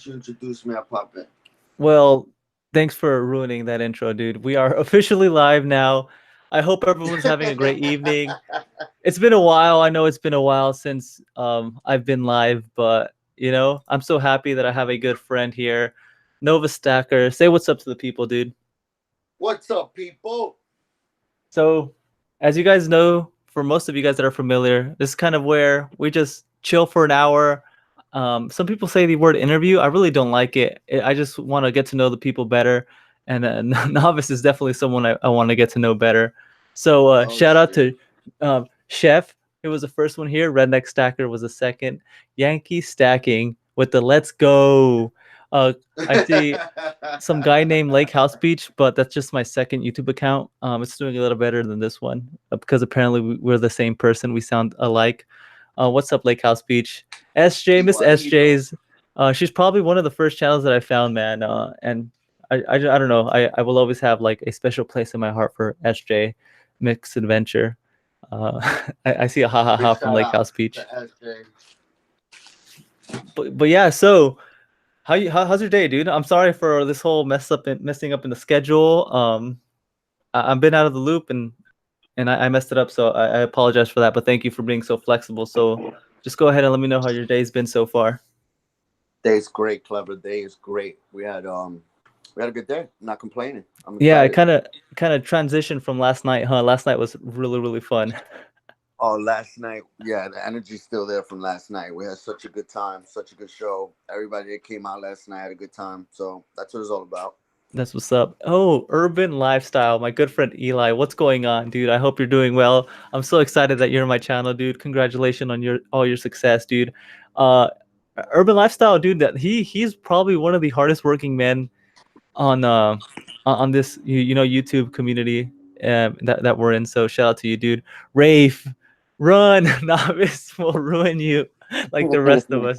you introduce me, I'll pop in. Well, thanks for ruining that intro, dude. We are officially live now. I hope everyone's having a great evening. It's been a while. I know it's been a while since I've been live, but I'm so happy that I have a good friend here, Novus Stacker. Say what's up to the people, dude. What's up, people? So, as you guys know, for most of you guys that are familiar, this is kind of where we just chill for an hour. Some people say the word interview. I really don't like it. I just want to get to know the people better. And Novice is definitely someone I want to get to know better. So, Oh shout out shit. to Chef. It was the first one here. Redneck Stacker was the second. Yankee Stacking with the Let's Go. I see some guy named Lake House Beach, but that's just my second YouTube account. It's doing a little better than this one because apparently we're the same person. We sound alike. What's up, Lake House Beach? SJ, Miss Igualito. SJ's. She's probably one of the first channels that I found, man. And I don't know. I will always have like a special place in my heart for SJ, Mixed Adventure. I see a ha ha Big ha from shout Lake out House Beach. to SJ. But yeah, so how's your day, dude? I'm sorry for this whole messing up in the schedule. I've been out of the loop and I messed it up, so I apologize for that. But thank you for being so flexible. So just go ahead and let me know how your day's been so far. Day's great, clever. Day is great. We had a good day. I'm not complaining. I'm Yeah, I excited. kind of transitioned from last night, huh? Last night was really fun. Oh, last night, yeah, the energy's still there from last night. We had such a good time, such a good show. Everybody that came out last night had a good time. So that's what it's all about. That's what's up. Oh, urban lifestyle. My good friend Eli, what's going on, dude? I hope you're doing well. I'm so excited that you're on my channel, dude. Congratulations on your all your success, dude. Uh, urban lifestyle, dude. That he's probably one of the hardest working men on on this YouTube community that we're in. So shout out to you, dude. Rafe, run, novice will ruin you like the rest of us.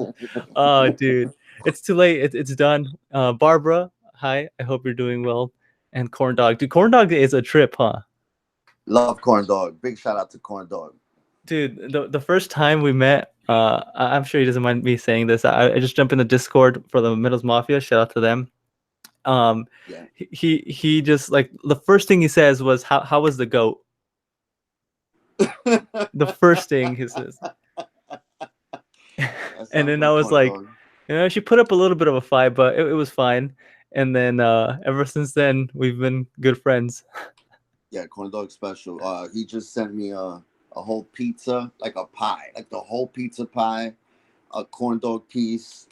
Oh, dude, it's too late. It's done. Barbara, hi. I hope you're doing well. And corn dog, dude. Corn dog is a trip, huh? Love Corn Dog. Big shout out to Corn Dog. Dude, the first time we met, I'm sure he doesn't mind me saying this. I just jumped in the Discord for the Middles Mafia. Shout out to them. um Yeah. he just like the first thing he says was how was the goat. The first thing he says. That And sounds then I like was Corn like, Dog. she put up a little bit of a fight, but it was fine. And then ever since then we've been good friends. Yeah, Corn Dog special. He just sent me a whole pizza, like a pie, like the whole pizza pie, a corn dog piece.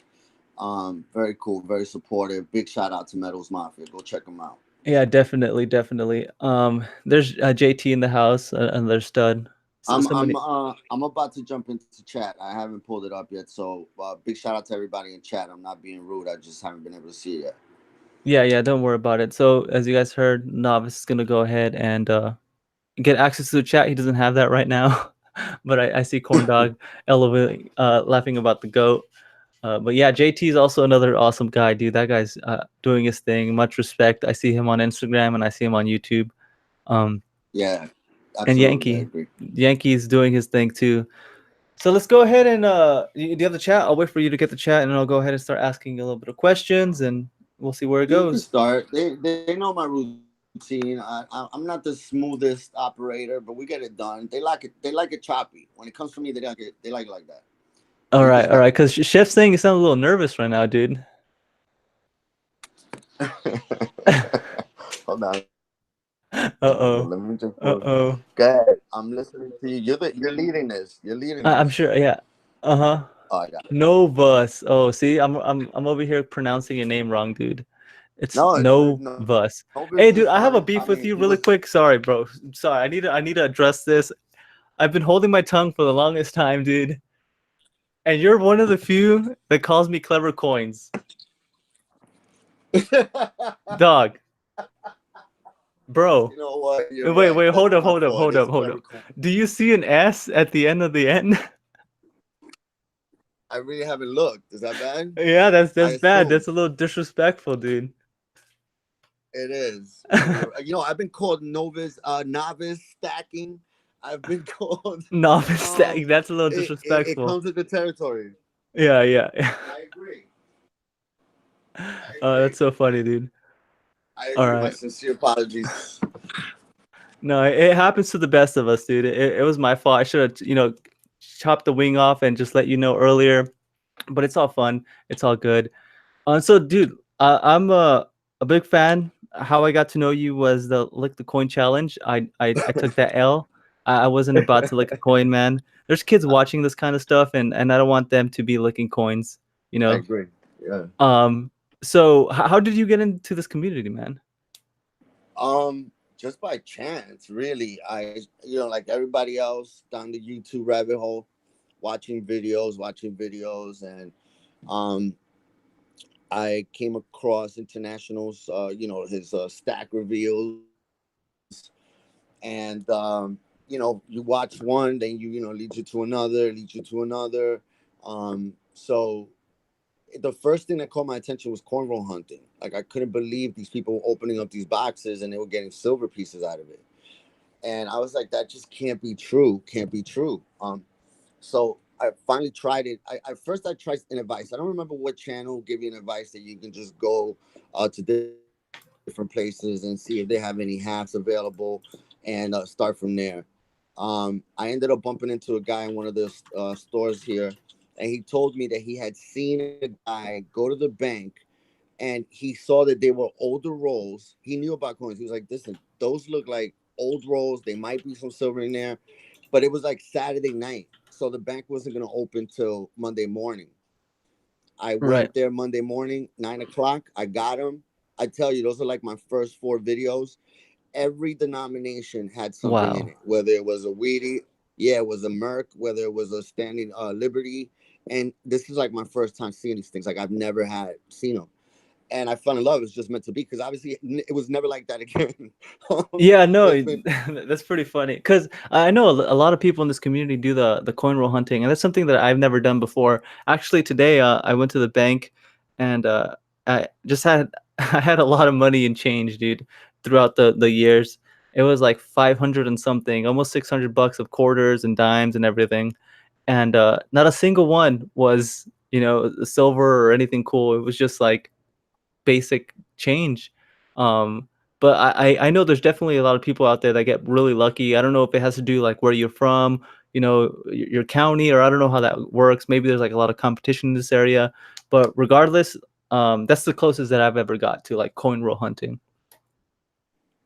Very cool, very supportive. Big shout out to Metals Mafia. Go check them out. Yeah, definitely. There's JT in the house, another stud. I'm So I'm many. uh I'm about to jump into chat. I haven't pulled it up yet, so big shout out to everybody in chat. I'm not being rude. I just haven't been able to see it yet. Yeah, don't worry about it. So as you guys heard, Novice is gonna go ahead and get access to the chat. He doesn't have that right now. But I see corn dog elevating laughing about the goat. But yeah, JT is also another awesome guy, dude. That guy's doing his thing. Much respect. I see him on Instagram and I see him on YouTube. Um, Yeah, and absolutely, I agree. Yankee's doing his thing too. So let's go ahead and do you have the chat? I'll wait for you to get the chat, and I'll go ahead and start asking you a little bit of questions, and we'll see where it You can goes. start. They know my routine. I'm not the smoothest operator, but we get it done. They like it. They like it choppy. When it comes to me, they like it. They like it like that. You can All start. right. Because Chef's saying you sound a little nervous right now, dude. Hold on. Uh Hold on. Let oh. me just pull it. Uh-oh. Go ahead. I'm listening to you. You're leading this. You're leading I'm this. sure. Yeah. Uh-huh. Oh, I got it. Novus. Oh, see, I'm over here pronouncing your name wrong, dude. It's No, no business Novus. is fine. Hey, dude, I I have a mean, beef he with was. you really quick. Sorry, bro. Sorry. I need to address this. I've been holding my tongue for the longest time, dude. And you're one of the few that calls me clever coins. Dog. You Bro. know what? You're Wait, right. wait, That's hold up, my hold up, fault. hold It's up, hold clever up. coin. Do you see an S at the end of the end? I really haven't looked. Is that bad? Yeah, I that's bad. That's assume a little disrespectful, dude. it is. I've been called novice stacking. I've been called. Novice Um, stack. That's a little it disrespectful. comes with the territory. Yeah. I agree. That's so funny, dude. I All give my right. sincere apologies. No, it happens to the best of us, dude. It was my fault. I should have, chopped the wing off and just let you know earlier. But it's all fun. It's all good. So, dude, I'm a big fan. How I got to know you was the lick the coin challenge. I took that L. I wasn't about to lick a coin, man. There's kids watching this kind of stuff, and I don't want them to be licking coins. You I know. agree. Yeah. So how did you get into this community, man? Just by chance, really. Like everybody else, down the YouTube rabbit hole, watching videos, and um, I came across internationals. His stack reveals, and you watch one, then leads you to another, So the first thing that caught my attention was cornrow hunting. Like I couldn't believe these people opening up these boxes and they were getting silver pieces out of it. And I was like, that just can't be true. Can't be true. So I finally tried it. I tried an advice. I don't remember what channel gave you an advice that you can just go to different places and see if they have any halves available and start from there. I ended up bumping into a guy in one of the stores here, and he told me that he had seen a guy go to the bank and he saw that they were older rolls. He knew about coins. He was like, listen, those look like old rolls. They might be some silver in there, but it was like Saturday night. So the bank wasn't going to open till Monday morning. I Right. went there Monday morning, 9 o'clock. I got them. I tell you, those are like my first 4 videos. Every denomination had something in Wow. it, whether it was a Wheatie, yeah, it was a Merc, whether it was a Standing Liberty. And this is like my first time seeing these things. Like I've never had seen them, and I fell in love. It's just meant to be because obviously it was never like that again. Yeah, no, It's been that's pretty funny. Cause I know a lot of people in this community do the coin roll hunting, and that's something that I've never done before. Actually, today I went to the bank, and I just had I had a lot of money in change, dude. Throughout the years, it was like 500 and something, almost $600 of quarters and dimes and everything, and not a single one was silver or anything cool. It was just like basic change. Um, but I know there's definitely a lot of people out there that get really lucky. I don't know if it has to do like where you're from, your county, or I don't know how that works. Maybe there's like a lot of competition in this area, but regardless, that's the closest that I've ever got to like coin roll hunting.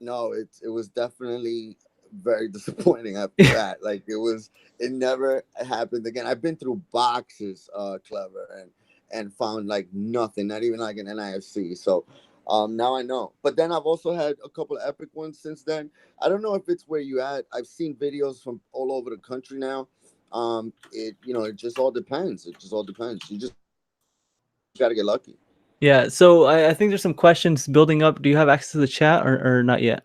no, it was definitely very disappointing after that. Like it never happened again. I've been through boxes, clever, and found like nothing, not even like an NIFC. So now I know. But then I've also had a couple of epic ones since then. I don't know if it's where you at. I've seen videos from all over the country now. It just all depends. It just all depends. You just got to get lucky. Yeah, so I think there's some questions building up. Do you have access to the chat or not yet?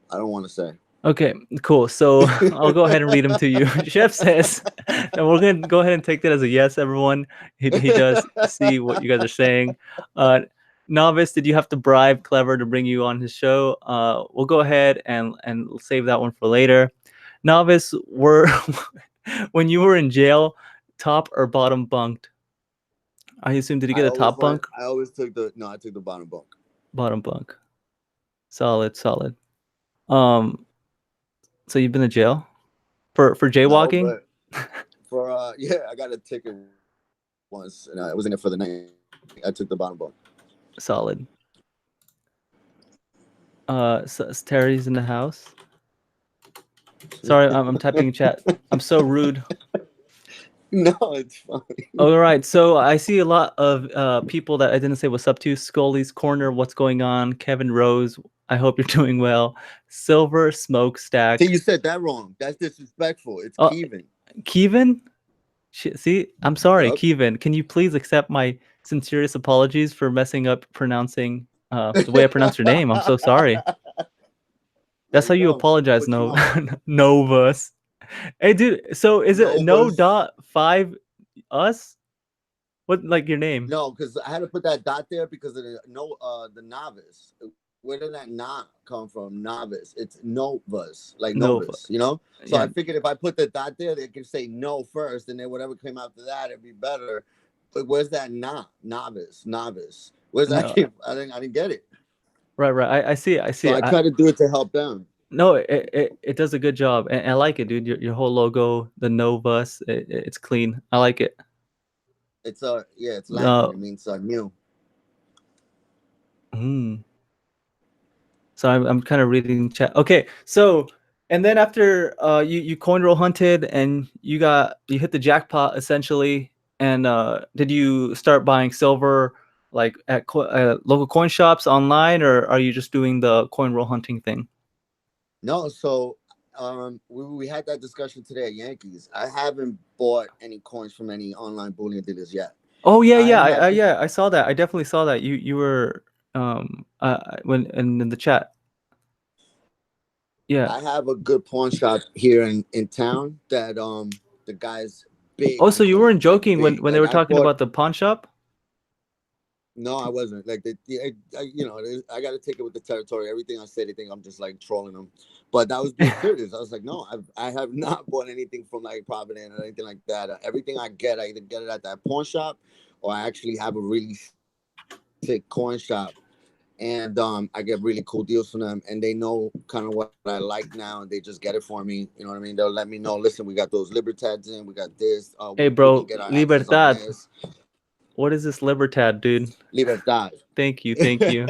I don't want to say. Okay, cool. So I'll go ahead and read them to you. Chef says, and we're gonna go ahead and take that as a yes, everyone. He does see what you guys are saying. Novice, did you have to bribe Clever to bring you on his show? We'll go ahead and save that one for later. Novice, were when you were in jail, top or bottom bunked? I assume, did you get a top bunk? I always took the no. I took the bottom bunk. Bottom bunk. Solid, solid. Um, so you've been to jail for No, jaywalking? but for yeah, I got a ticket once, and I was in there for the night. I took the bottom bunk. Solid. So Terry's in the house. Sorry, I'm typing in chat. I'm so rude. No, it's fine. All right, so I see a lot of people that I didn't say what's up to. Scully's Corner, what's going on? Kevin Rose, I hope you're doing well. Silver See, Smokestack. you said that wrong. That's disrespectful. It's Oh, Kevin. Kevin? See, I'm sorry, Yup. Kevin. Can you please accept my sincerest apologies for messing up pronouncing the way I pronounce your name? I'm so sorry. There That's how you you go. apologize, Put you no on. Novus. Hey, dude. So is it no Novus. dot five us? What like your name? No, because I had to put that dot there because of the novice. Where did that not come from? Novice. It's Novus, like Nova. Novus. So Yeah. I figured if I put the dot there, they can say no first, and then whatever came after that, it'd be better. But where's that not? Novice. Where's that No, came? I didn't get it. right. I see it. I see So it. I try to do it to help them. No, it does a good job, and I like it, dude. Your whole logo, the Novus, it's clean. I like it. It's yeah, it's Latin. Uh, It means new. mm. So I'm kind of reading chat. Okay, so and then after you coin roll hunted and you hit the jackpot essentially, and did you start buying silver like at local coin shops online, or are you just doing the coin roll hunting thing? No, so we had that discussion today at Yankees. I haven't bought any coins from any online bullion dealers yet. Oh yeah, I have yeah, I saw that. I definitely saw that. You were when in the chat. Yeah. I have a good pawn shop here in town that the guy's big Oh, on so you coins, weren't like joking big. when they Like were I talking bought. about the pawn shop? No, I wasn't. Like I got to take it with the territory. Everything I say, they think I'm just like trolling them. But that was being serious. I was like, no, I have not bought anything from like Providence or anything like that. Everything I get, I either get it at that pawn shop, or I actually have a really sick coin shop, and I get really cool deals from them, and they know kind of what I like now, and they just get it for me. You know what I mean? They'll let me know. Listen, we got those Libertads in. We got this. Hey, We can bro, get our access on Libertad. this. What is this Libertad, dude? Libertad. Thank you, thank you.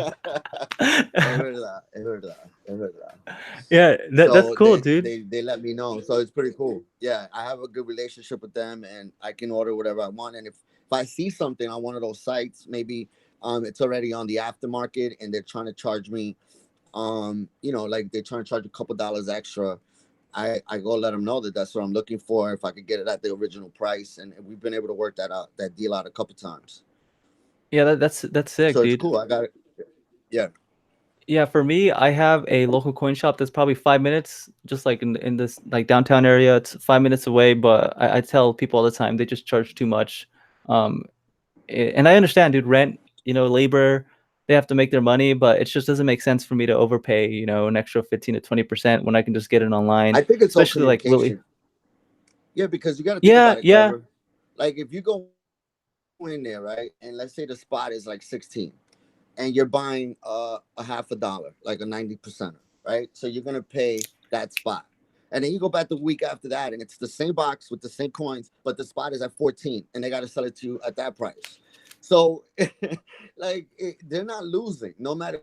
Es verdad, es verdad, es verdad. Yeah, that's So cool, dude. they let me know. So it's pretty cool. Yeah, I have a good relationship with them, and I can order whatever I want. And if I see something on one of those sites, maybe it's already on the aftermarket, and they're trying to charge me, like they're trying to charge a couple dollars extra. I go let them know that that's what I'm looking for. If I could get it at the original price, and we've been able to work that deal out a couple times. Yeah, that's sick, So it's dude. cool. I got it. Yeah. Yeah, for me, I have a local coin shop that's probably 5 minutes, just like in this like downtown area. It's 5 minutes away, but I tell people all the time they just charge too much. Um, and I understand, dude, rent, labor, they have to make their money, but it just doesn't make sense for me to overpay, an extra 15 to 20% when I can just get it online, I think it's all especially like Willie. communication. Yeah, because you got to think Yeah, about it, yeah. Glover. Like if you go in there, right, and let's say the spot is like 16, and you're buying a half a dollar, like a 90%, right? So you're gonna pay that spot. And then you go back the week after that, and it's the same box with the same coins, but the spot is at 14, and they got to sell it to you at that price. So, they're not losing, no matter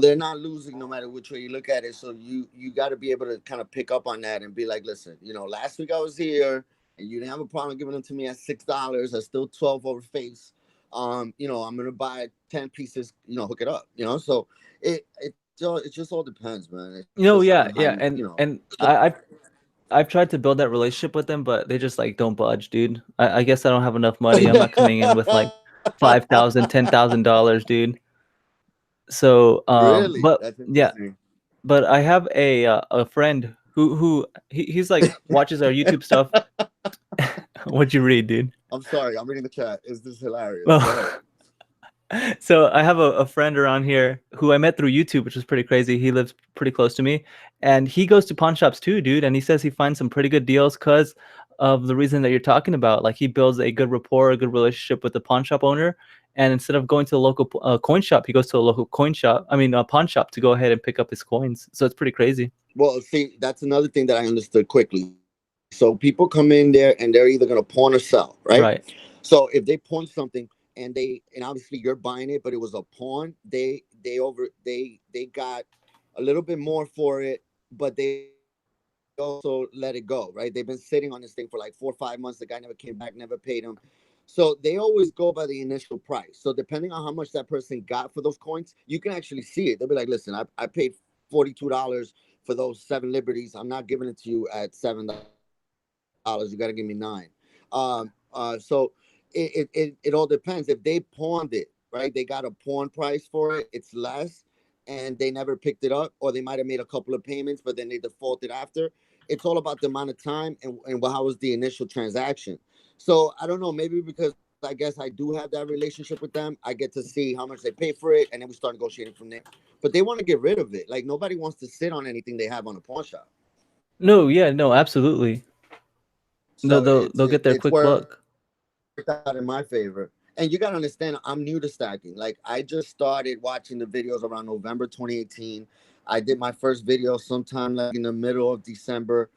they're not losing no matter which way you look at it. So you got to be able to kind of pick up on that and be like, listen, last week I was here and you didn't have a problem giving them to me at $6. I still 12 over face. I'm gonna buy 10 pieces. Hook it up. So it just all depends, man. It's just on Yeah, how yeah, you and you know. and I've tried to build that relationship with them, but they just like don't budge, dude. I guess I don't have enough money. I'm not coming in with like 5,000, $10,000, dude. So, Really, but that's yeah, interesting. but I have a friend he's like watches our YouTube stuff. What'd you read, dude? I'm sorry, I'm reading the chat. Is this hilarious? Go ahead. Well, so I have a friend around here who I met through YouTube, which is pretty crazy. He lives pretty close to me, and he goes to pawn shops too, dude. And he says he finds some pretty good deals because of the reason that you're talking about. Like he builds a good rapport, a good relationship with the pawn shop owner, and instead of going to a local coin shop, he goes to a local coin shop. I mean, a pawn shop to go ahead and pick up his coins. So it's pretty crazy. Well, see, that's another thing that I understood quickly. So people come in there and they're either going to pawn or sell, right? Right. So if they pawn something and obviously you're buying it, but it was a pawn, they got a little bit more for it, but they also let it go, right? They've been sitting on this thing for like 4 or 5 months. The guy never came back, never paid them. So they always go by the initial price. So depending on how much that person got for those coins, you can actually see it. They'll be like, listen, I paid $42 for those 7 liberties. I'm not giving it to you at $7. You got to give me 9. So it all depends. If they pawned it, right, they got a pawn price for it. It's less, and they never picked it up, or they might have made a couple of payments, but then they defaulted after. It's all about the amount of time and how was the initial transaction. So I don't know, maybe because I guess I do have that relationship with them, I get to see how much they pay for it, and then we start negotiating from there. But they want to get rid of it. Like nobody wants to sit on anything they have on a pawn shop. No, yeah, no, absolutely. So They'll get their it's quick where buck. out in my favor. And you gotta understand, I'm new to stacking. Like I just started watching the videos around November 2018. I did my first video sometime like in the middle of December.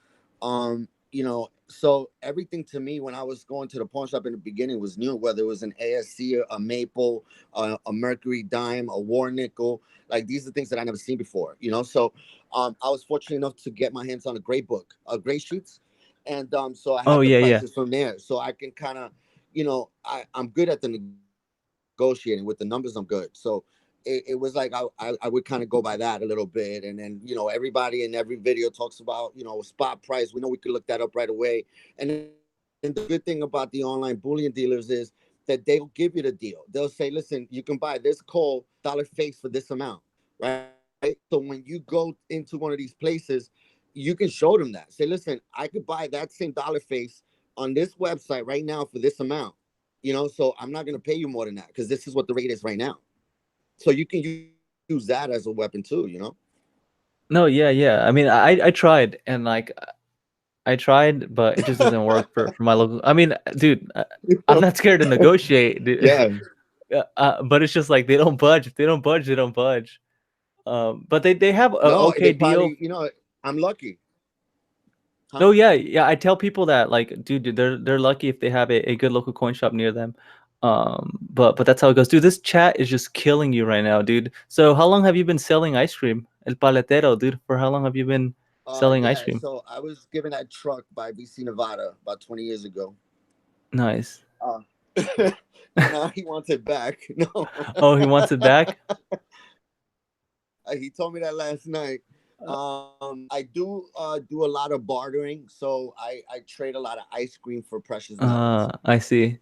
You know, so everything to me when I was going to the pawn shop in the beginning was new, whether it was an ASC, a maple, a mercury dime, a war nickel. Like these are things that I never seen before, you know. So I was fortunate enough to get my hands on a gray book, gray sheets. And so I Oh have the yeah, yeah. prices from there. So I can kind of, you know, I'm good at the negotiating with the numbers. I'm good. So it was like I would kind of go by that a little bit. And then, you know, everybody in every video talks about, you know, spot price. We know we could look that up right away. And then the good thing about the online bullion dealers is that they'll give you the deal. They'll say, listen, you can buy this coal dollar face for this amount, right? So when you go into one of these places, you can show them that. Say, listen, I could buy that same dollar face on this website right now for this amount. You know, so I'm not going to pay you more than that because this is what the rate is right now. So you can use that as a weapon too, you know? No, yeah, yeah. I mean, I tried and like I tried, but it just doesn't work for my local. I mean, dude, I'm not scared to negotiate, dude. Yeah. But it's just like they don't budge. If they don't budge, they don't budge. But they have a No, okay they deal. probably, you know, I'm lucky. Huh? No, yeah, yeah. I tell people that like, dude, they're lucky if they have a good local coin shop near them. But that's how it goes, dude. This chat is just killing you right now, dude. So how long have you been selling ice cream, El Paletero, dude? For how long have you been selling ice Yeah, cream? so I was given that truck by VC Nevada about 20 years ago. Nice. Uh, and now he wants it back. No. Oh, he wants it back. He told me that last night. I do a lot of bartering, so I trade a lot of ice cream for precious metals. I see.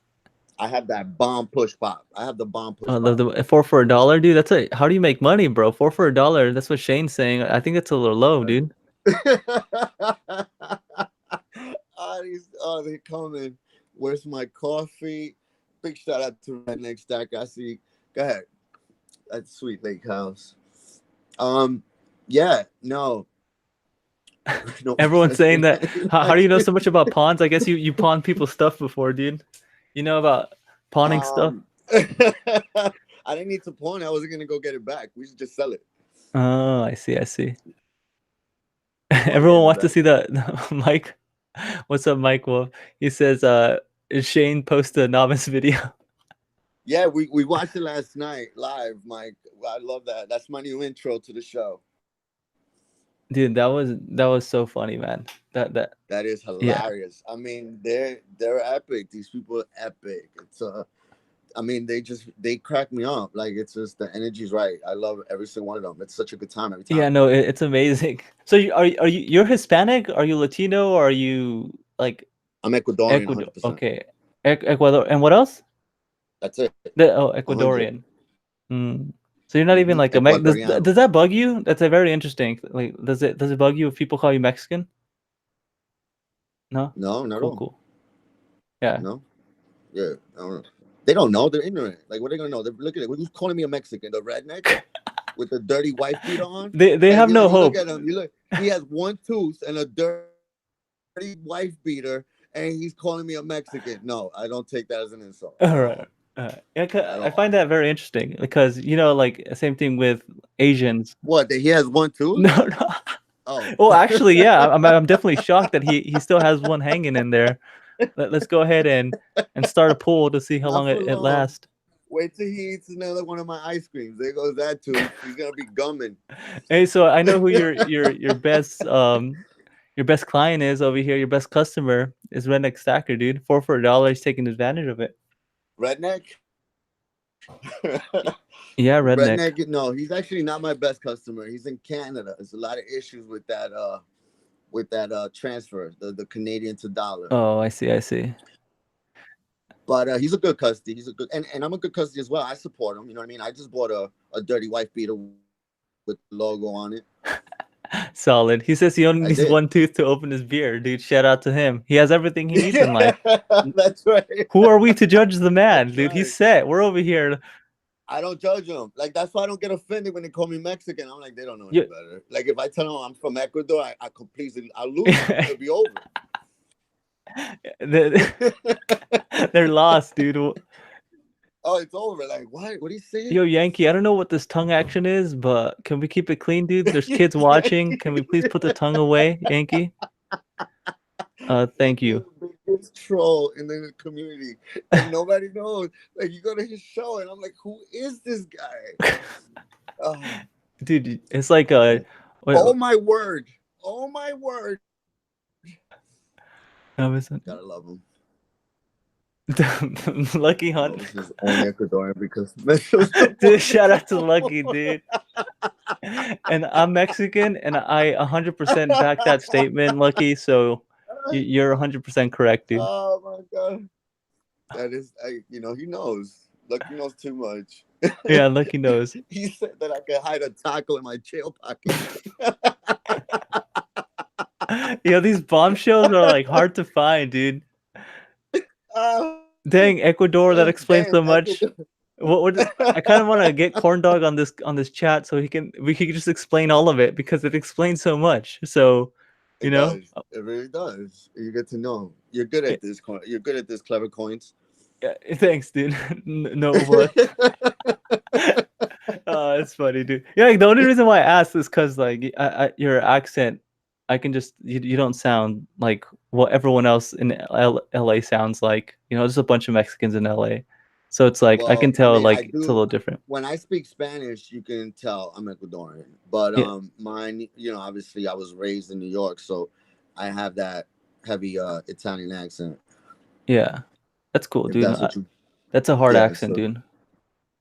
I have that bomb push pop. I have the bomb push pop. The four for a dollar, dude. That's a how do you make money, bro? Four for a dollar. That's what Shane's saying. I think that's a little low, dude. Oh, they're coming. Where's my coffee? Big shout out to Redneck Stacker. I see. Go ahead. That's Sweet Lake House. Yeah, no. No, Everyone's saying that. How do you know so much about pawns? I guess you pawn people's stuff before, dude. You know about pawning stuff? I didn't need to pawn. I wasn't gonna go get it back. We should just sell it. Oh, I see. I see. Money Everyone in the wants to bank. see the Mike. What's up, Mike Wolf? He says, Shane post a novice video. Yeah, we watched it last night live, Mike. I love that. That's my new intro to the show. Dude, that was so funny, man. That is Yeah. hilarious. I mean, they're epic. These people are epic. It's I mean, they crack me up. Like it's just the energy's right. I love every single one of them. It's such a good time every time. Yeah, no, it's amazing. So you're Hispanic? Are you Latino? Or are you like I'm Ecuadorian, Ecuador? 100%. Okay, Ecuador. And what else? That's it. Ecuadorian. So you're not even like a Ecuadoriano. does that bug you? That's a very interesting. Like, does it bug you if people call you Mexican? No. No, not at all. Cool. Yeah. No. Yeah. I don't know. They don't know. They're ignorant. Like, what are they gonna know? They're looking at it. Who's calling me a Mexican? The redneck with the dirty wife beater on. They have no hope. Look at him. You look. He has one tooth and a dirty wife beater, and he's calling me a Mexican. No, I don't take that as an insult. All right. Yeah, I find that very interesting because like same thing with Asians. What? That he has one tooth? No, no. Oh. Well, actually, yeah, I'm definitely shocked that he still has one hanging in there. Let's go ahead and start a poll to see how long it lasts. Wait till he eats another one of my ice creams. There goes that tooth. He's gonna be gumming. Hey, so I know who your best client is over here. Your best customer is Redneck Stacker, dude. 4 for a dollar. He's taking advantage of it. Redneck? Yeah, Redneck. Redneck. No, he's actually not my best customer. He's in Canada. There's a lot of issues with that transfer, the Canadian to dollar. Oh, I see. But he's a good custody. He's a good, and I'm a good custody as well. I support him. You know what I mean? I just bought a dirty wife beater with the logo on it. Solid. He says he only needs one tooth to open his beer, dude. Shout out to him. He has everything he needs in life. That's right. Who are we to judge the man, dude? Right. He's set. We're over here. I don't judge him. Like, that's why I don't get offended when they call me Mexican. I'm like, they don't know any better. Like, if I tell them I'm from Ecuador, I'll lose. It'll be over. They're lost, dude. Oh, it's over. Like, what? What are you saying? Yo, Yankee, I don't know what this tongue action is, but can we keep it clean, dude? There's kids watching. Can we please put the tongue away, Yankee? Thank you. The biggest troll in the community, and nobody knows. Like, you go to his show, and I'm like, who is this guy? Dude, it's like oh my word! Oh my word! Gotta love him. Lucky Hunt. This is only Ecuadorian because dude, shout out to Lucky, dude. And I'm Mexican, and I 100% back that statement, Lucky. So you're 100% correct, dude. Oh my god, that is, he knows. Lucky knows too much. Yeah, Lucky knows. He said that I could hide a taco in my jail pocket. Yo, these bombshells are like hard to find, dude. Dang, Ecuador, that explains so much. I kind of want to get Corn Dog on this chat so we can just explain all of it because it explains so much. So, you know, it really does. You get to know. You're good at this. You're good at this, clever coins. Yeah, thanks, dude. No, what? It's funny, dude. Yeah, like, the only reason why I asked is because like your accent, I can just you don't sound like what everyone else in LA sounds like. You know, there's a bunch of Mexicans in LA, so it's like I can tell like it's a little different. When I speak Spanish, you can tell I'm Ecuadorian. But mine, obviously I was raised in New York, so I have that heavy Italian accent. Yeah, that's cool, dude. That's a hard accent, dude.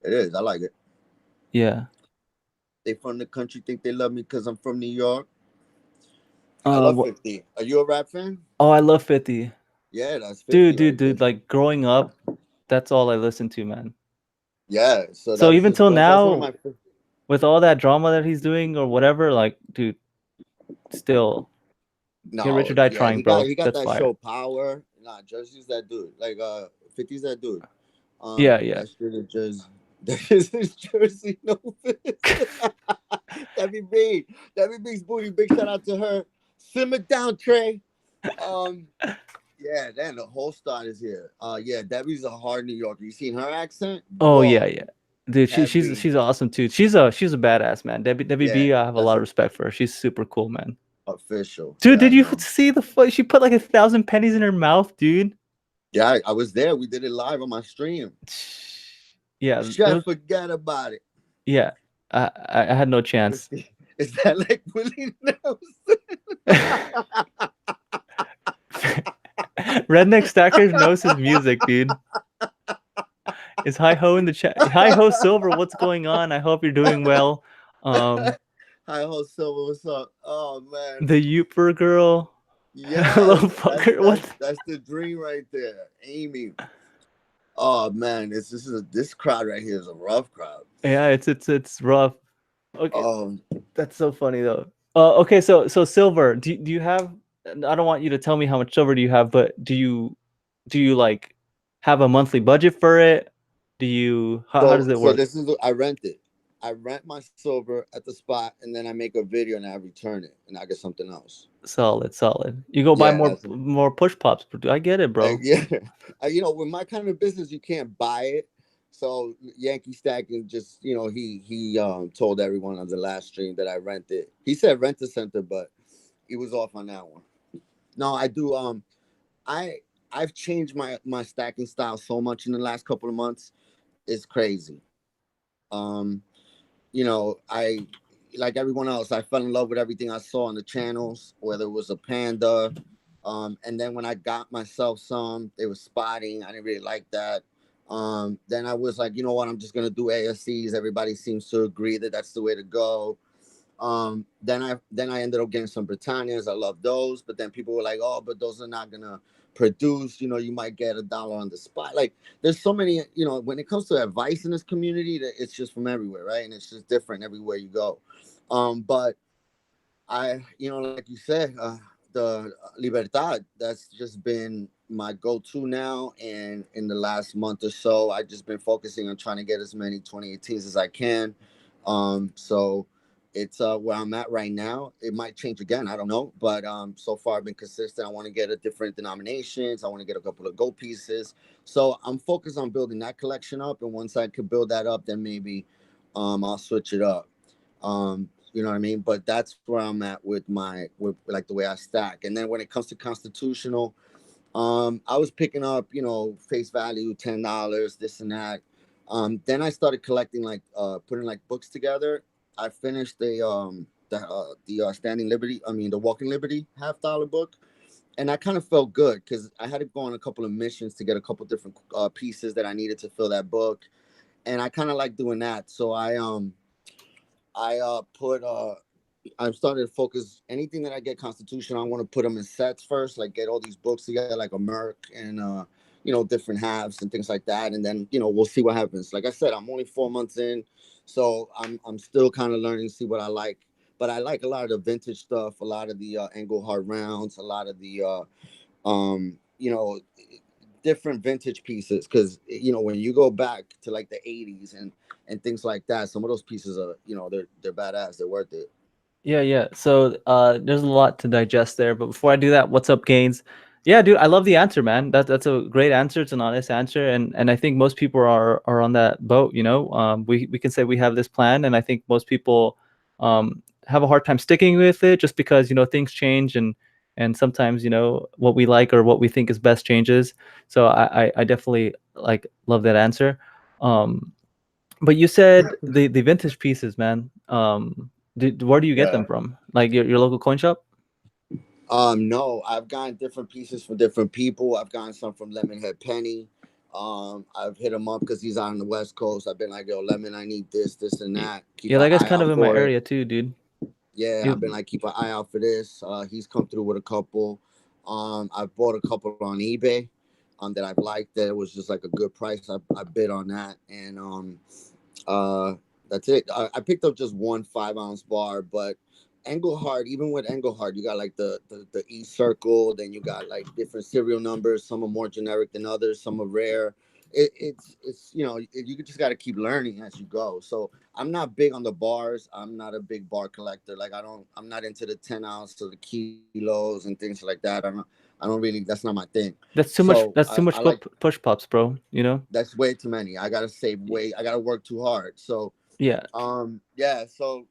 It is. I like it. Yeah. They from the country think they love me because I'm from New York. I love 50. Are you a rap fan? Oh, I love 50. Yeah, that's 50. Dude. Like growing up, that's all I listened to, man. Yeah. So even till now, with all that drama that he's doing or whatever, like, dude, still, get rich or die trying, bro. He got that show Power. Nah, Jersey's that dude. Like 50's that dude. Yeah. That shit is just. That is his Jersey Novus. Debbie B's booty. Big shout out to her. Simmer down, Trey. Yeah, then the whole start is here. Yeah, Debbie's a hard New Yorker. You seen her accent? Oh yeah. Dude, she's awesome too. She's a badass, man. Debbie B, I have a lot of respect for her. She's super cool, man. Official. Dude, did you see the fight? She put like 1,000 pennies in her mouth, dude. Yeah, I was there. We did it live on my stream. Yeah, forget about it. Yeah, I had no chance. Is that like Willie Nelson? Redneck Stacker knows his music, dude. Is Hi Ho in the chat? Hi Ho Silver, what's going on? I hope you're doing well. Hi Ho Silver, what's up? Oh man, the Youper girl. Yeah, hello fucker. That's the dream right there, Amy. Oh man, this crowd right here is a rough crowd. Yeah, it's rough. Okay, that's so funny though. Okay, so Silver, do you have? I don't want you to tell me how much silver do you have, but do you like have a monthly budget for it? Do you how does it work? So this is I rent it. I rent my silver at the spot, and then I make a video and I return it, and I get something else. Solid. You go buy more push pops. I get it, bro. Yeah, with my kind of business, you can't buy it. So Yankee Stacking just, he told everyone on the last stream that I rent it. He said rent a center, but he was off on that one. No, I do. I've changed my stacking style so much in the last couple of months. It's crazy. I, like everyone else, I fell in love with everything I saw on the channels, whether it was a panda. And then when I got myself some, they were spotting. I didn't really like that. Then I was like, you know what? I'm just going to do ASCs. Everybody seems to agree that that's the way to go. Then I ended up getting some Britannias. I love those. But then people were like, oh, but those are not going to produce. You might get $1 on the spot. Like, there's so many, when it comes to advice in this community, that it's just from everywhere, right? And it's just different everywhere you go. But I, like you said, the Libertad, that's just been my go-to now. And in the last month or so, I've just been focusing on trying to get as many 2018s as I can. So it's where I'm at right now. It might change again, I don't know, but so far I've been consistent. I want to get a different denominations. I want to get a couple of gold pieces. So I'm focused on building that collection up, and once I could build that up, then maybe I'll switch it up. You know what I mean? But that's where I'm at with like the way I stack. And then when it comes to constitutional, I was picking up, face value, $10, this and that. Then I started collecting, like putting like books together. I finished the Standing Liberty, I mean the Walking Liberty $half book, and I kind of felt good because I had to go on a couple of missions to get a couple different pieces that I needed to fill that book, and I kind of like doing that. So I put I've started to focus anything that I get Constitution. I want to put them in sets first, like get all these books together, like a Merc and different halves and things like that, and then we'll see what happens. Like I said, I'm only 4 months in, so I'm still kind of learning to see what I like. But I like a lot of the vintage stuff, a lot of the Engelhard rounds, a lot of the um you know different vintage pieces, because when you go back to like the 80s and things like that, some of those pieces are they're badass, they're worth it. Yeah, yeah. So there's a lot to digest there. But before I do that, what's up, Gaines? Yeah, dude, I love the answer, man. That's a great answer. It's an honest answer, and I think most people are on that boat. We can say we have this plan, and I think most people have a hard time sticking with it just because things change and sometimes what we like or what we think is best changes. So I definitely like love that answer. Um, but you said the vintage pieces, man. Where do you get Yeah. them from? Like your local coin shop? No, I've gotten different pieces from different people. I've gotten some from Lemonhead Penny. I've hit him up because he's out on the West Coast. I've been like, yo, Lemon, I need this and that. Keep Yeah, an that guy's eye kind out of in my for it. area too, dude. Yeah, I've been You, like, keep an eye out for this. He's come through with a couple. I've bought a couple on eBay that I've liked, that it was just like a good price. I bid on that, and uh that's it. I picked up just one 5 ounce bar, but Engelhard, even with Engelhard, you got like the E circle, then you got like different serial numbers. Some are more generic than others, some are rare. It's you just got to keep learning as you go. So I'm not big on the bars. I'm not a big bar collector. Like I'm not into the 10 ounce or the kilos and things like that. I don't really, that's not my thing. that's too much. So That's too I much like, push pops, bro. that's way too many. I gotta save way. I gotta work too hard. So Yeah. yeah, so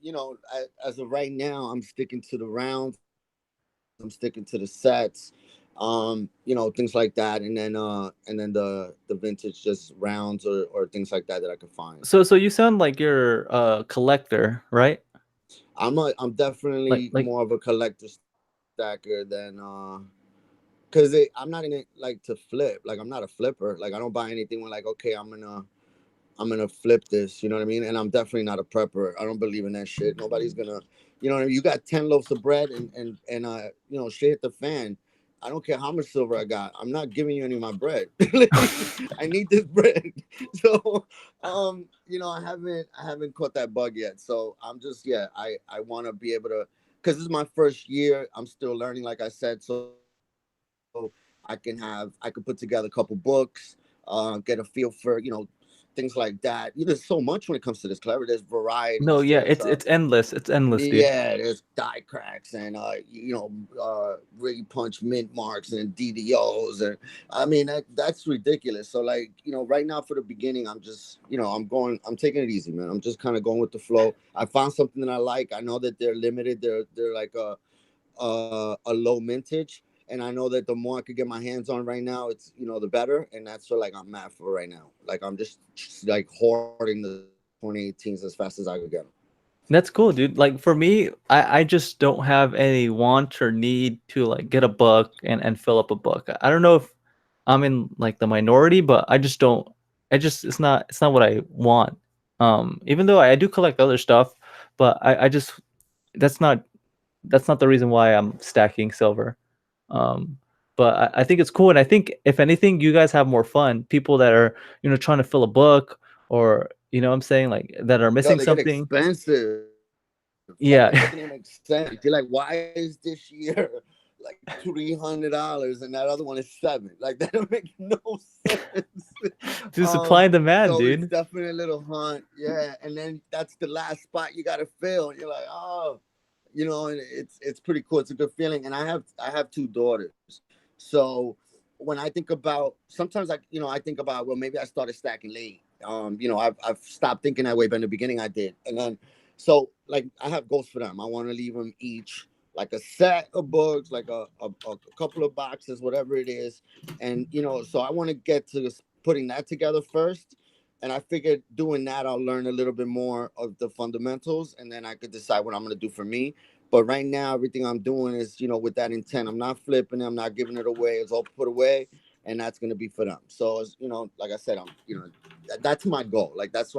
as of right now, I'm sticking to the rounds, I'm sticking to the sets, things like that, and then the vintage just rounds or things like that I can find. So you sound like you're a collector, right? I'm definitely Like more of a collector stacker than because I'm not in it like to flip. Like I'm not a flipper. Like I don't buy anything when like, okay, I'm gonna flip this, you know what I mean? And I'm definitely not a prepper. I don't believe in that shit. Nobody's gonna, you know what I mean? You got 10 loaves of bread and shit hit the fan. I don't care how much silver I got. I'm not giving you any of my bread. I need this bread. So I haven't caught that bug yet. So I'm just, yeah, I wanna be able to, because this is my first year. I'm still learning, like I said. So I can put together a couple books, get a feel for, things like that. There's so much when it comes to this clever. There's no, varieties. yeah, There's it's endless. It's endless, dude. yeah, there's die cracks and rig punch mint marks and DDOs, and I mean that's ridiculous. So like, right now for the beginning, I'm just, I'm taking it easy, man. I'm just kind of going with the flow. I found something that I like. I know that they're limited. They're like a low mintage, and I know that the more I could get my hands on right now, it's the better, and that's what like I'm mad for right now. Like I'm just like hoarding the 2018s as fast as I could get them. That's cool, dude. Like for me, I just don't have any want or need to like get a book and fill up a book. I don't know if I'm in like the minority, but I just don't. It's not what I want. Even though I do collect other stuff, but I just that's not that's not the reason why I'm stacking silver. Um, but I think it's cool, and I think if anything, you guys have more fun. People that are trying to fill a book, or what I'm saying, like that are Yo, missing they get something. expensive. Like it doesn't Yeah. even make sense. You're like, why is this year like $300 and that other one is 7? Like that don't make no sense. Dude, supply and demand, So it's dude. definitely a little hunt, yeah. And then that's the last spot you gotta fill. And you're like, oh, and it's pretty cool. It's a good feeling. And I have two daughters, so when I think about sometimes I think about, well, maybe I started stacking late. I've stopped thinking that way, but in the beginning I did. And then so like I have goals for them. I want to leave them each like a set of books, like a couple of boxes, whatever it is. And so I want to get to putting that together first. And I figured doing that, I'll learn a little bit more of the fundamentals, and then I could decide what I'm going to do for me. But right now, everything I'm doing is, with that intent. I'm not flipping it. I'm not giving it away. It's all put away, and that's going to be for them. So, like I said, that's my goal. Like that's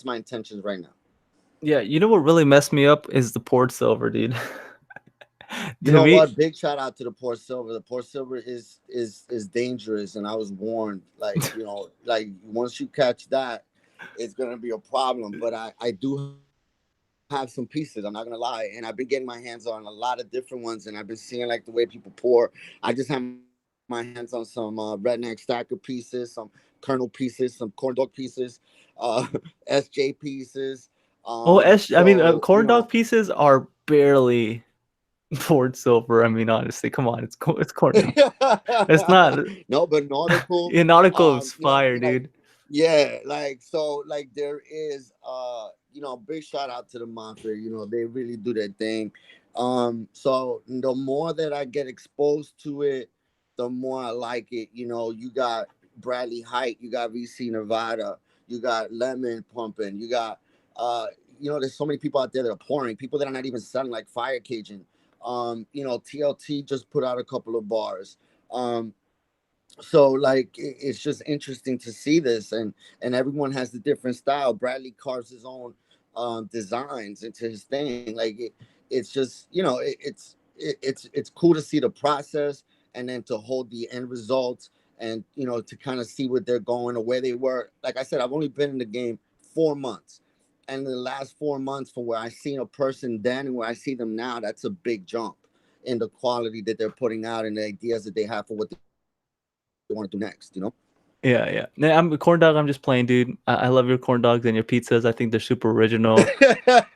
my intentions right now. Yeah, you know what really messed me up is the port silver, dude. You To know me, what? Big shout out to the poor silver. The poor silver is dangerous, and I was warned. Like like once you catch that, it's gonna be a problem. But I do have some pieces. I'm not gonna lie, and I've been getting my hands on a lot of different ones, and I've been seeing like the way people pour. I just had my hands on some redneck stacker pieces, some kernel pieces, some corn dog pieces, SJ pieces. I mean, So corn dog pieces are barely port silver. I mean, honestly, come on, it's corn dog. It's not. no, but nautical, In nautical is fire, dude. yeah, like so, like there is, big shout out to the mafia. They really do their thing. So the more that I get exposed to it, the more I like it. You got Bradley Height, you got VC Nevada, you got Lemon pumping, you got, there's so many people out there that are pouring, people that are not even selling, like Fire Cajun. TLT just put out a couple of bars. So like it's just interesting to see this, and everyone has the different style. Bradley carves his own designs into his thing. Like it's just it's cool to see the process, and then to hold the end results, and to kind of see what they're going or where they were. Like I said, I've only been in the game 4 months, and in the last 4 months, from where I seen a person then and where I see them now, that's a big jump in the quality that they're putting out and the ideas that they have for what they want to do next. Yeah, yeah. Nah, I'm corn dog. I'm just playing, dude. I love your corn dogs and your pizzas. I think they're super original.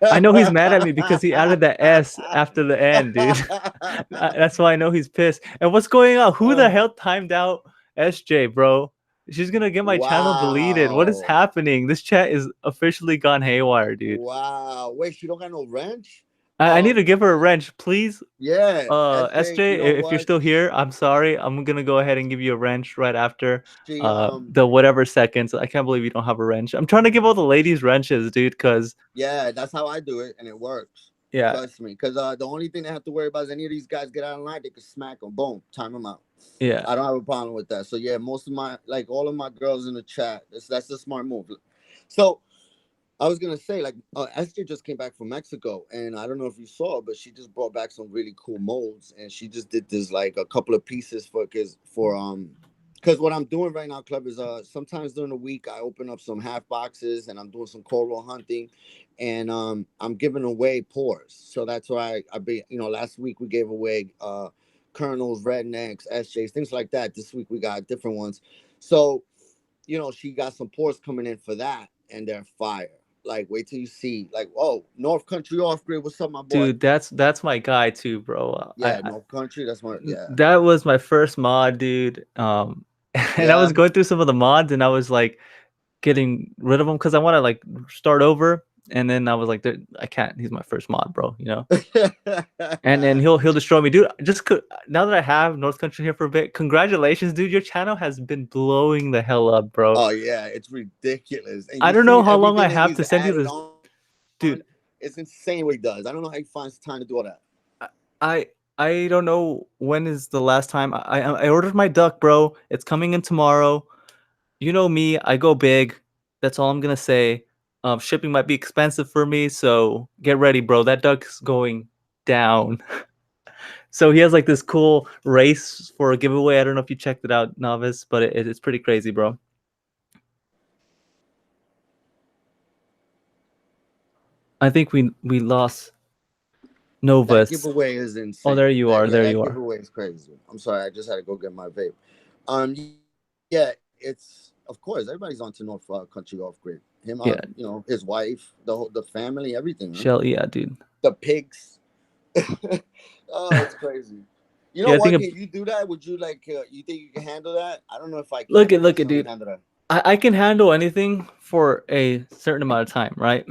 I know he's mad at me because he added the S after the N, dude. That's why I know he's pissed. And what's going on? Who the hell timed out SJ, bro? She's gonna get my channel deleted. What is Wow. happening? This chat is officially gone haywire, dude. Wow. Wait, she don't got no wrench? I need to give her a wrench, please. Yeah. SJ, you SJ, know if you're what? still here, I'm sorry. I'm gonna go ahead and give you a wrench right after She the whatever seconds. I can't believe you don't have a wrench. I'm trying to give all the ladies wrenches, dude, because yeah, that's how I do it, and it works. yeah, Trust me. Because the only thing they have to worry about is any of these guys get out of line, they can smack them. Boom, time them out. yeah. I don't have a problem with that. So yeah, most of my like all of my girls in the chat, that's a smart move. So I was gonna say, like, Esther just came back from Mexico, and I don't know if you saw, but she just brought back some really cool molds, and she just did this like a couple of pieces because what I'm doing right now, club, is sometimes during the week I open up some half boxes, and I'm doing some coral hunting, and I'm giving away pours. So that's why I be last week we gave away kernels, rednecks, SJs, things like that. This week we got different ones. So she got some pours coming in for that, and they're fire. Like, wait till you see. Like, oh, North Country Off Grid, what's up, my boy? Dude, that's my guy too, bro. Yeah, North Country, that's my yeah, That was my first mod, dude. And I yeah. was going through some of the mods, and I was like getting rid of them because I want to like start over. And then I was like, I can't. He's my first mod, bro. You know. And then he'll destroy me, dude. Now that I have North Country here for a bit, congratulations, dude. Your channel has been blowing the hell up, bro. Oh yeah, it's ridiculous. And I you don't know see how long I everything that have he's to send you added this, on. dude. It's insane what he does. I don't know how he finds time to do all that. I I don't know when is the last time I ordered my duck, bro. It's coming in tomorrow. You know me, I go big. That's all I'm gonna say. Shipping might be expensive for me, so get ready, bro. That duck's going down. So he has like this cool race for a giveaway. I don't know if you checked it out, Novice, but it's pretty crazy, bro. I think we lost That Novus. giveaway is Oh, insane. there you That are. Yeah, There that you are. giveaway is crazy. I'm sorry, I just had to go get my vape. Yeah, it's of course, everybody's onto North Country Golf Grid. Him, Yeah, you know, his wife, the family, everything, man. Shell. Yeah, dude. The pigs. Oh, it's crazy. You know Yeah, I what? think. Can you do that? Would you like? You think you can handle that? I don't know if I Look can at personally dude. handle that. I can handle anything for a certain amount of time, right?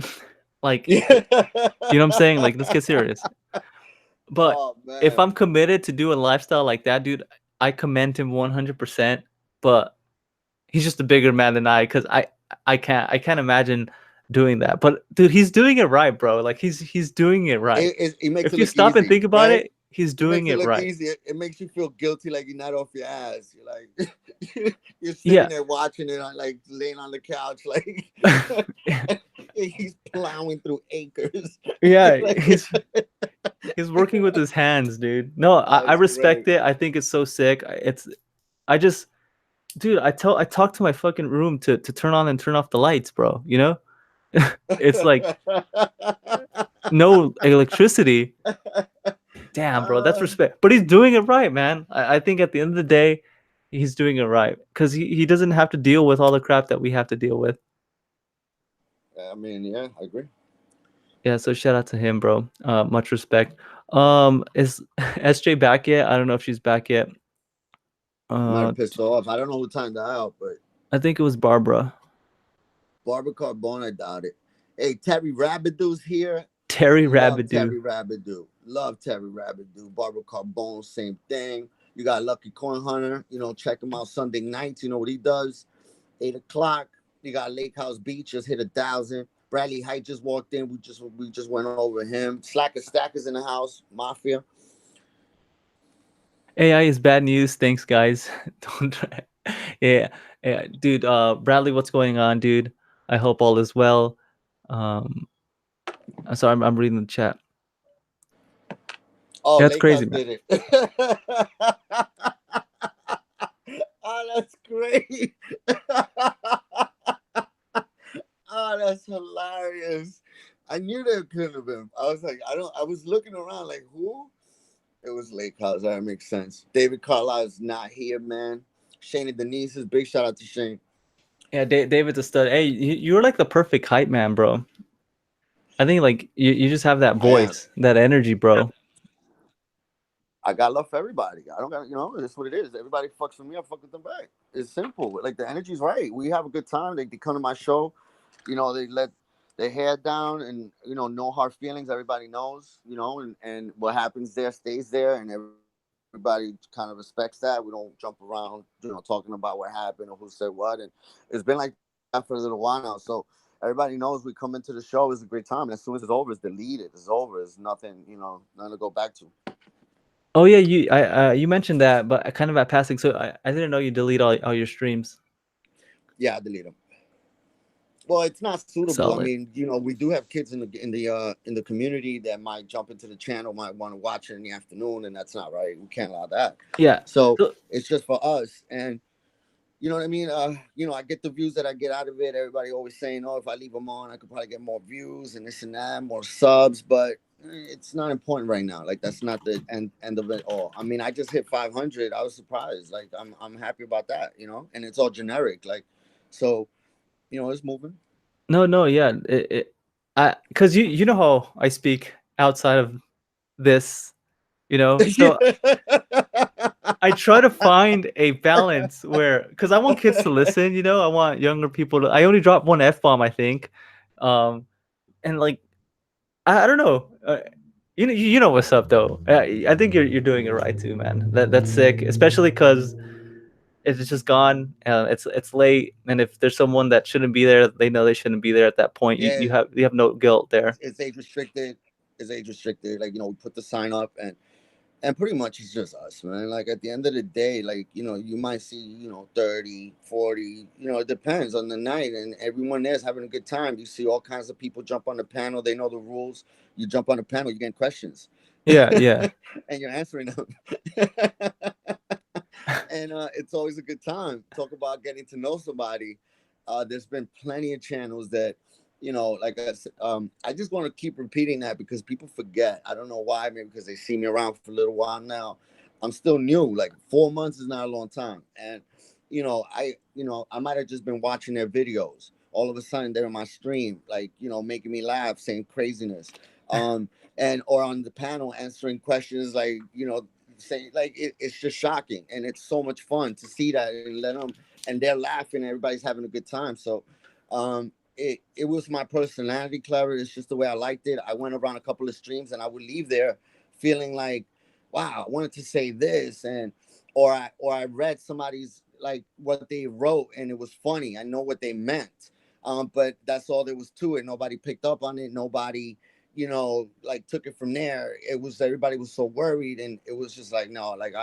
Like, Yeah. you know what I'm saying? Like, let's get serious. But Oh if man. I'm committed to do a lifestyle like that, dude, I commend him 100%. But he's just a bigger man than I, because I can't imagine doing that. But dude, he's doing it right, bro. Like he's doing it right. It makes If it you look stop and easy, think about right? it, he's He doing makes it it look right. easy. It makes you feel guilty, like you're not off your ass. You're like, you're sitting Yeah. there watching it, like laying on the couch, like he's plowing through acres. Yeah, Like, he's working with his hands, dude. No, oh, I it's great. respect it. I think it's so sick. I just, dude, I talk to my fucking room to turn on and turn off the lights, bro. You know, it's like no electricity. Damn, bro, that's Uh, respect. But he's doing it right, man. I think at the end of the day, he's doing it right because he doesn't have to deal with all the crap that we have to deal with. I mean, yeah, I agree. Yeah, so shout out to him, bro. Much respect. Is SJ back yet? I don't know if she's back yet. She might Uh, have pissed off. I don't know who timed that out, but I think it was Barbara. Barbara Carbone, I doubt it. Hey, Terry Rabidoo's here. Terry Love Rabidoo. Terry Rabidoo. Love Terry Rabidoo. Barbara Carbone, same thing. You got Lucky Coin Hunter. You know, check him out Sunday nights. You know what he does? 8 o'clock. You got Lake House Beach, just hit 1,000. Bradley Height just walked in. We just went over him. Slacker Stackers in the house. Mafia. AI is bad news. Thanks, guys. Don't try. Yeah, yeah, dude. Bradley, what's going on, dude? I hope all is well. Um, I'm sorry, I'm reading the chat. Oh, That's Lake crazy, House man. did it. Oh, that's great. Oh, that's hilarious. I knew that couldn't have been. I was like, I was looking around like, who? It was Lake House. That makes sense. David Carlisle is not here, man. Shane and Denise is big shout out to Shane. Yeah, David's a stud. Hey, you're like the perfect hype man, bro. I think like you just have that I am. voice, that energy, bro. I got love for everybody. I don't got, it's what it is. Everybody fucks with me, I fuck with them back. It's simple. Like the energy's right. We have a good time. They come to my show, they let their hair down and no hard feelings. Everybody knows, and what happens there stays there and everybody kind of respects that. We don't jump around, talking about what happened or who said what. And it's been like that for a little while now. So everybody knows we come into the show, it's a great time. And as soon as it's over, it's deleted. It's over. It's nothing, nothing to go back to. Oh yeah, you mentioned that, but kind of at passing. So I didn't know you delete all your streams. Yeah, I delete them. Well, it's not suitable. I Solid. mean, we do have kids in the community that might jump into the channel, might want to watch it in the afternoon, and that's not right. We can't allow that. Yeah. So So, it's just for us, and you know what I mean. I get the views that I get out of it. Everybody always saying, "Oh, if I leave them on, I could probably get more views and this and that, more subs." But it's not important right now. Like that's not the end of it all. I mean, I just hit 500. I was surprised. Like I'm happy about that. And it's all generic. Like, so it's moving. no, yeah. Cause you know how I speak outside of this, Yeah. so I try to find a balance where, because I want kids to listen, I want younger people to. I only dropped one F-bomb, I think, and like I don't know, you know what's up though. I think you're doing it right too, man. That's sick, especially because it's just gone. It's late, and if there's someone that shouldn't be there, they know they shouldn't be there at that point. You Yeah, you have no guilt there. it's age restricted. It's age restricted. Like, we put the sign up and pretty much it's just us, man. Like at the end of the day, like, you might see, 30, 40, it depends on the night and everyone there's having a good time. You see all kinds of people jump on the panel. They know the rules. You jump on the panel, you get questions. Yeah, yeah. And you're answering them. And it's always a good time. Talk about getting to know somebody. There's been plenty of channels that, like I said, I just want to keep repeating that because people forget. I don't know why, maybe because they see me around for a little while now. I'm still new. Like 4 months is not a long time. And I might have just been watching their videos. All of a sudden, they're in my stream, like, making me laugh, saying craziness, um, and or on the panel answering questions, like, saying, like, it's just shocking, and it's so much fun to see that and let them, and they're laughing, everybody's having a good time. So, it was my personality, Clever. It's just the way I liked it. I went around a couple of streams, and I would leave there feeling like, wow, I wanted to say this, and or I read somebody's, like, what they wrote, and it was funny. I know what they meant, but that's all there was to it. Nobody picked up on it. Nobody, like, took it from there. It was everybody was so worried, and it was just like, no, like,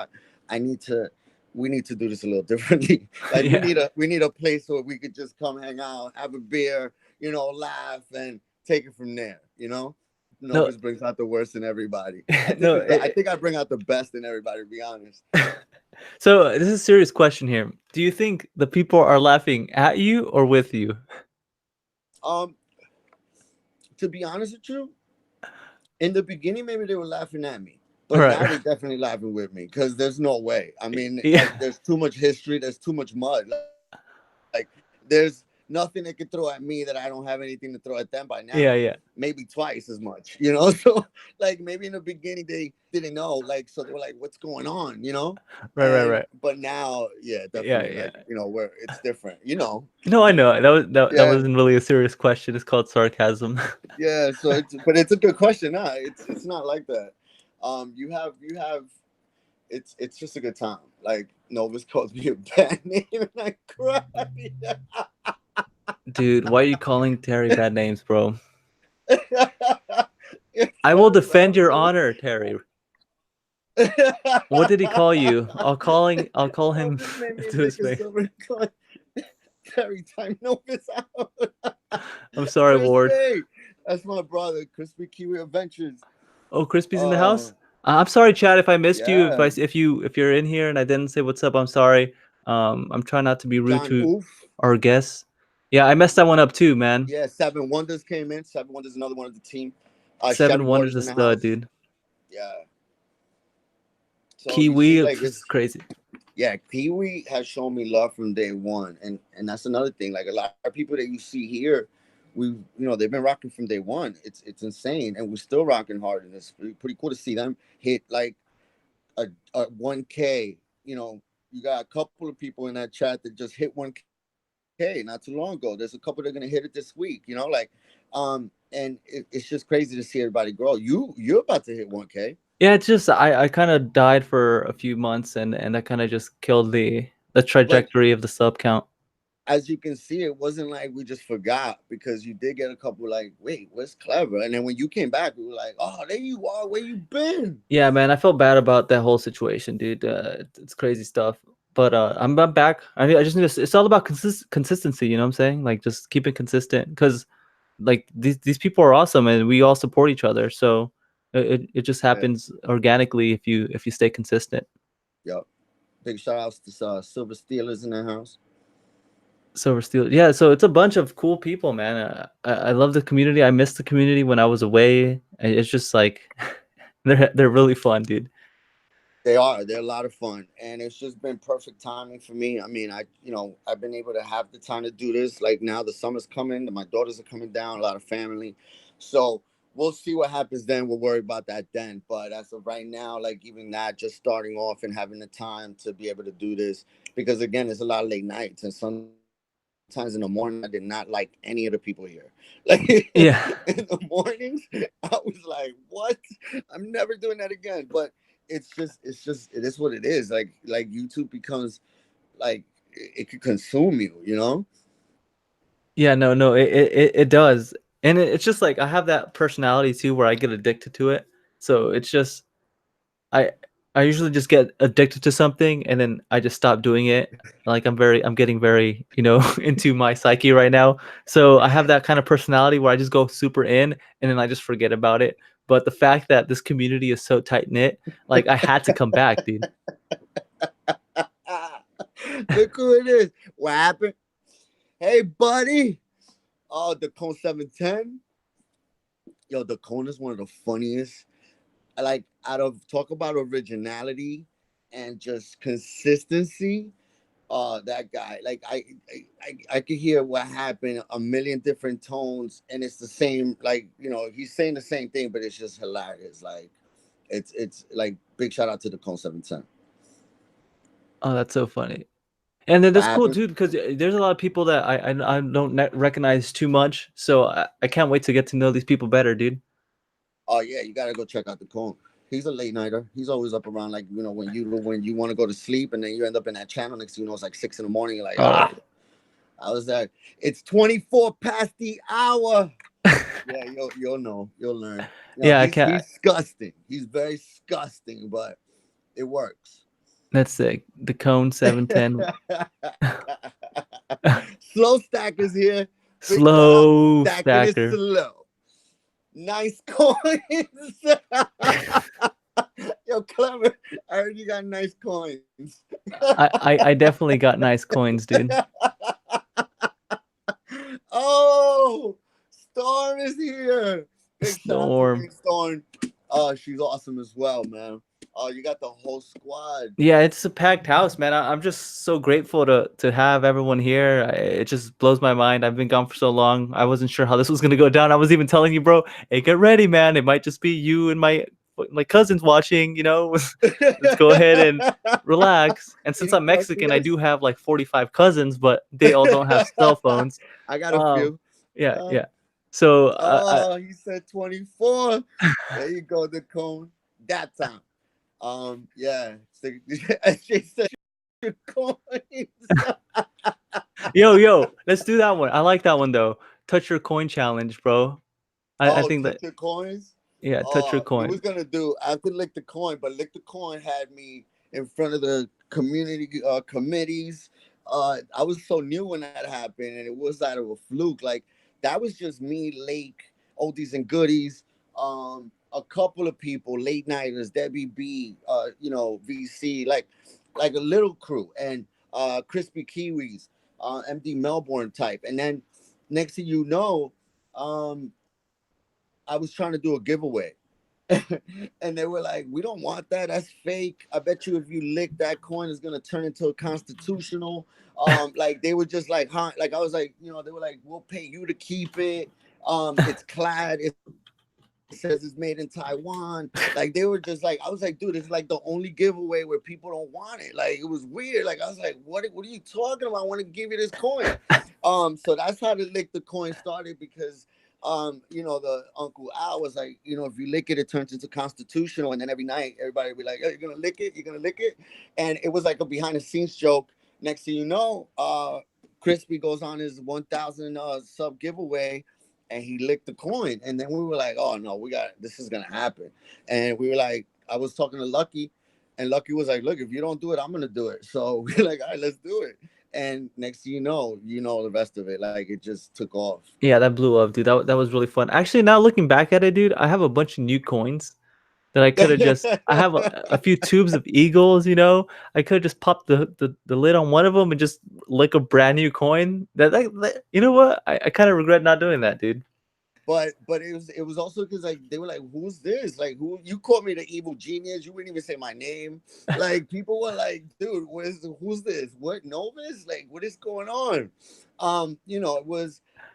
I need to. We need to do this a little differently. Like, we Yeah. need a place where we could just come hang out, have a beer, laugh, and take it from there. No, Novus brings out the worst in everybody. no. I think I bring out the best in everybody, to be honest. So this is a serious question here. Do you think the people are laughing at you or with you? Um, to be honest with you, in the beginning, maybe they were laughing at me, All but now right. they're definitely laughing with me because there's no way. I mean, Yeah. like, there's too much history, there's too much mud. Like, there's nothing they could throw at me that I don't have anything to throw at them by now. Yeah. Yeah. Maybe twice as much, So, like, maybe in the beginning they didn't know, like, so they were like, "What's going on?" Right. Right. And Right. but now, yeah, Yeah. definitely, Yeah. like, where it's different. No, I know that Yeah, wasn't really a serious question. It's called sarcasm. yeah. So but it's a good question. Nah, it's not like that. You have it's just a good time. Like, Novus calls me a bad name, and I cry. Dude, why are you calling Terry bad names, bro? It's I will funny, defend man. your honor, Terry. What did he call you? I'll call him Novus made me to his make a face. summer call every time Novus out. I'm sorry, Ward. Crispy, that's my brother. Crispy Kiwi Adventures. Oh, Crispy's in the house. Oh, I'm sorry, Chad, if I missed you. yeah. If you're in here and I didn't say what's up, I'm sorry. I'm trying not to be rude John to Oof. our guests. Yeah, I messed that one up too, man. Yeah, Seven Wonders came in. Seven Wonders, another one of the team. Seven Chevy Wonders Waters in is the stud, house. dude. Yeah. So you see, Kiwi like, is it's crazy. yeah, Kiwi has shown me love from day one, and that's another thing. Like, a lot of people that you see here, they've been rocking from day one. It's insane, and we're still rocking hard, and it's pretty cool to see them hit, like, a 1K. You got a couple of people in that chat that just hit 1K not too long ago. There's a couple that are gonna hit it this week. And it's just crazy to see everybody grow. You're about to hit 1K. Yeah, it's just I kind of died for a few months and that kind of just killed the But trajectory of the sub count. as you can see, it wasn't like we just forgot, because you did get a couple, like, wait, what's Clever? And then when you came back, we were like, oh, there you are. Where you been? Yeah, man, I felt bad about that whole situation, dude. It's crazy stuff. But I'm back. I just need to, it's all about consistency, you know what I'm saying? Like just keeping consistent because like these people are awesome and we all support each other. So it just Yeah. happens organically if you stay consistent. Yep. Big shout outs to Silver Steelers in the house. Silver Steel. Yeah, so it's a bunch of cool people, man. I love the community. I missed the community when I was away. It's just like they're really fun, dude. They are. They're a lot of fun, and it's just been perfect timing for me. I mean, I've been able to have the time to do this. Like, now the summer's coming, my daughters are coming down, a lot of family, so we'll see what happens then. We'll worry about that then. But as of right now, like, even that, just starting off and having the time to be able to do this, because again, there's a lot of late nights, and sometimes in the morning I did not like any of the people here. Like, in the Yeah. mornings, I was like, what? I'm never doing that again. But it's just it is what it is. Like YouTube becomes, like, it could consume you. Yeah, no, it does. And it's just like I have that personality too where I get addicted to it. So it's just I I usually just get addicted to something and then I just stop doing it. Like I'm getting very, into my psyche right now. So I have that kind of personality where I just go super in and then I just forget about it. But the fact that this community is so tight knit, like I had to come back, dude. Look who it is. What happened? Hey, buddy. Oh, the Cone 710. Yo, the Cone is one of the funniest. Like, out of talk about originality and just consistency. That guy. Like I could hear what happened a million different tones, and it's the same. Like he's saying the same thing, but it's just hilarious. Like it's like big shout out to the Cone 710. Oh, that's so funny. And then What that's cool, happened? dude, because there's a lot of people that I don't recognize too much. So I can't wait to get to know these people better, dude. Oh yeah, you gotta go check out the Cone. He's a late nighter. He's always up around like when you want to go to sleep and then you end up in that channel next thing you know it's like 6 in the morning. You're like Oh. I was there. It's 24 past the hour. Yeah, you'll know. You'll learn. Yeah, I He's can't. disgusting. He's very disgusting, but it works. That's sick. The Cone 710. Slow Stacker's here. Big shout out to Slow Stacking it Stacker. slow. Nice coins. Yo, Clever. I heard you got nice coins. I definitely got nice coins, dude. Oh, Storm is here. Big shout out to Storm. Big Storm. She's awesome as well, man. You got the whole squad. Yeah, it's a packed house, man. I'm just so grateful to have everyone here. It just blows my mind. I've been gone for so long. I wasn't sure how this was gonna go down. I was even telling you, bro, hey, get ready, man. It might just be you and my cousins watching. Let's go ahead and relax. And since Any I'm Mexican, I questions? do have like 45 cousins, but they all don't have cell phones. I got a Um, few. yeah, Uh, yeah. So he said 24. There you go, the Cone. That time. Yeah. She said your coins. yo, let's do that one. I like that one though. Touch your coin challenge, bro. I Oh, think touch that, your coins. yeah, touch your We was coin. gonna do after lick the coin, but lick the coin had me in front of the community committees. I was so new when that happened, and it was out of a fluke. Like that was just me, Lake, oldies and goodies. A couple of people, late nighters, Debbie B, VC, like a little crew, and Crispy Kiwis, MD Melbourne type, and then next thing you know, um, I was trying to do a giveaway. And they were like, "We don't want that. That's fake. I bet you if you lick that coin, it's gonna turn into a constitutional." Like they were just like, "Huh?" Like I was like, they were like, "We'll pay you to keep it. It's clad. It says it's made in Taiwan." Like they were just like, I was like, "Dude, it's like the only giveaway where people don't want it." Like it was weird. Like I was like, "What are you talking about? I want to give you this coin." So that's how the lick the coin started because the Uncle Al was like, if you lick it, it turns into constitutional, and then every night everybody would be like, "Oh, you're gonna lick it, you're gonna lick it," and it was like a behind the scenes joke. Next thing you know, Crispy goes on his 1,000 sub giveaway, and he licked the coin, and then we were like, "Oh no, we got this is gonna happen," and we were like, I was talking to Lucky, and Lucky was like, "Look, if you don't do it, I'm gonna do it." So we're like, "All right, let's do it." And next thing you know the rest of it. Like it just took off. Yeah, that blew up, dude. That was really fun. Actually, now looking back at it, dude, I have a bunch of new coins that I could have just. I have a few tubes of Eagles. I could have just popped the lid on one of them and just lick a brand new coin. You know what? I kind of regret not doing that, dude. But it was also because like they were like, "Who's this? Like who you called me the evil genius? You wouldn't even say my name." Like people were like, "Dude, who's this? What Novus? Like what is going on?"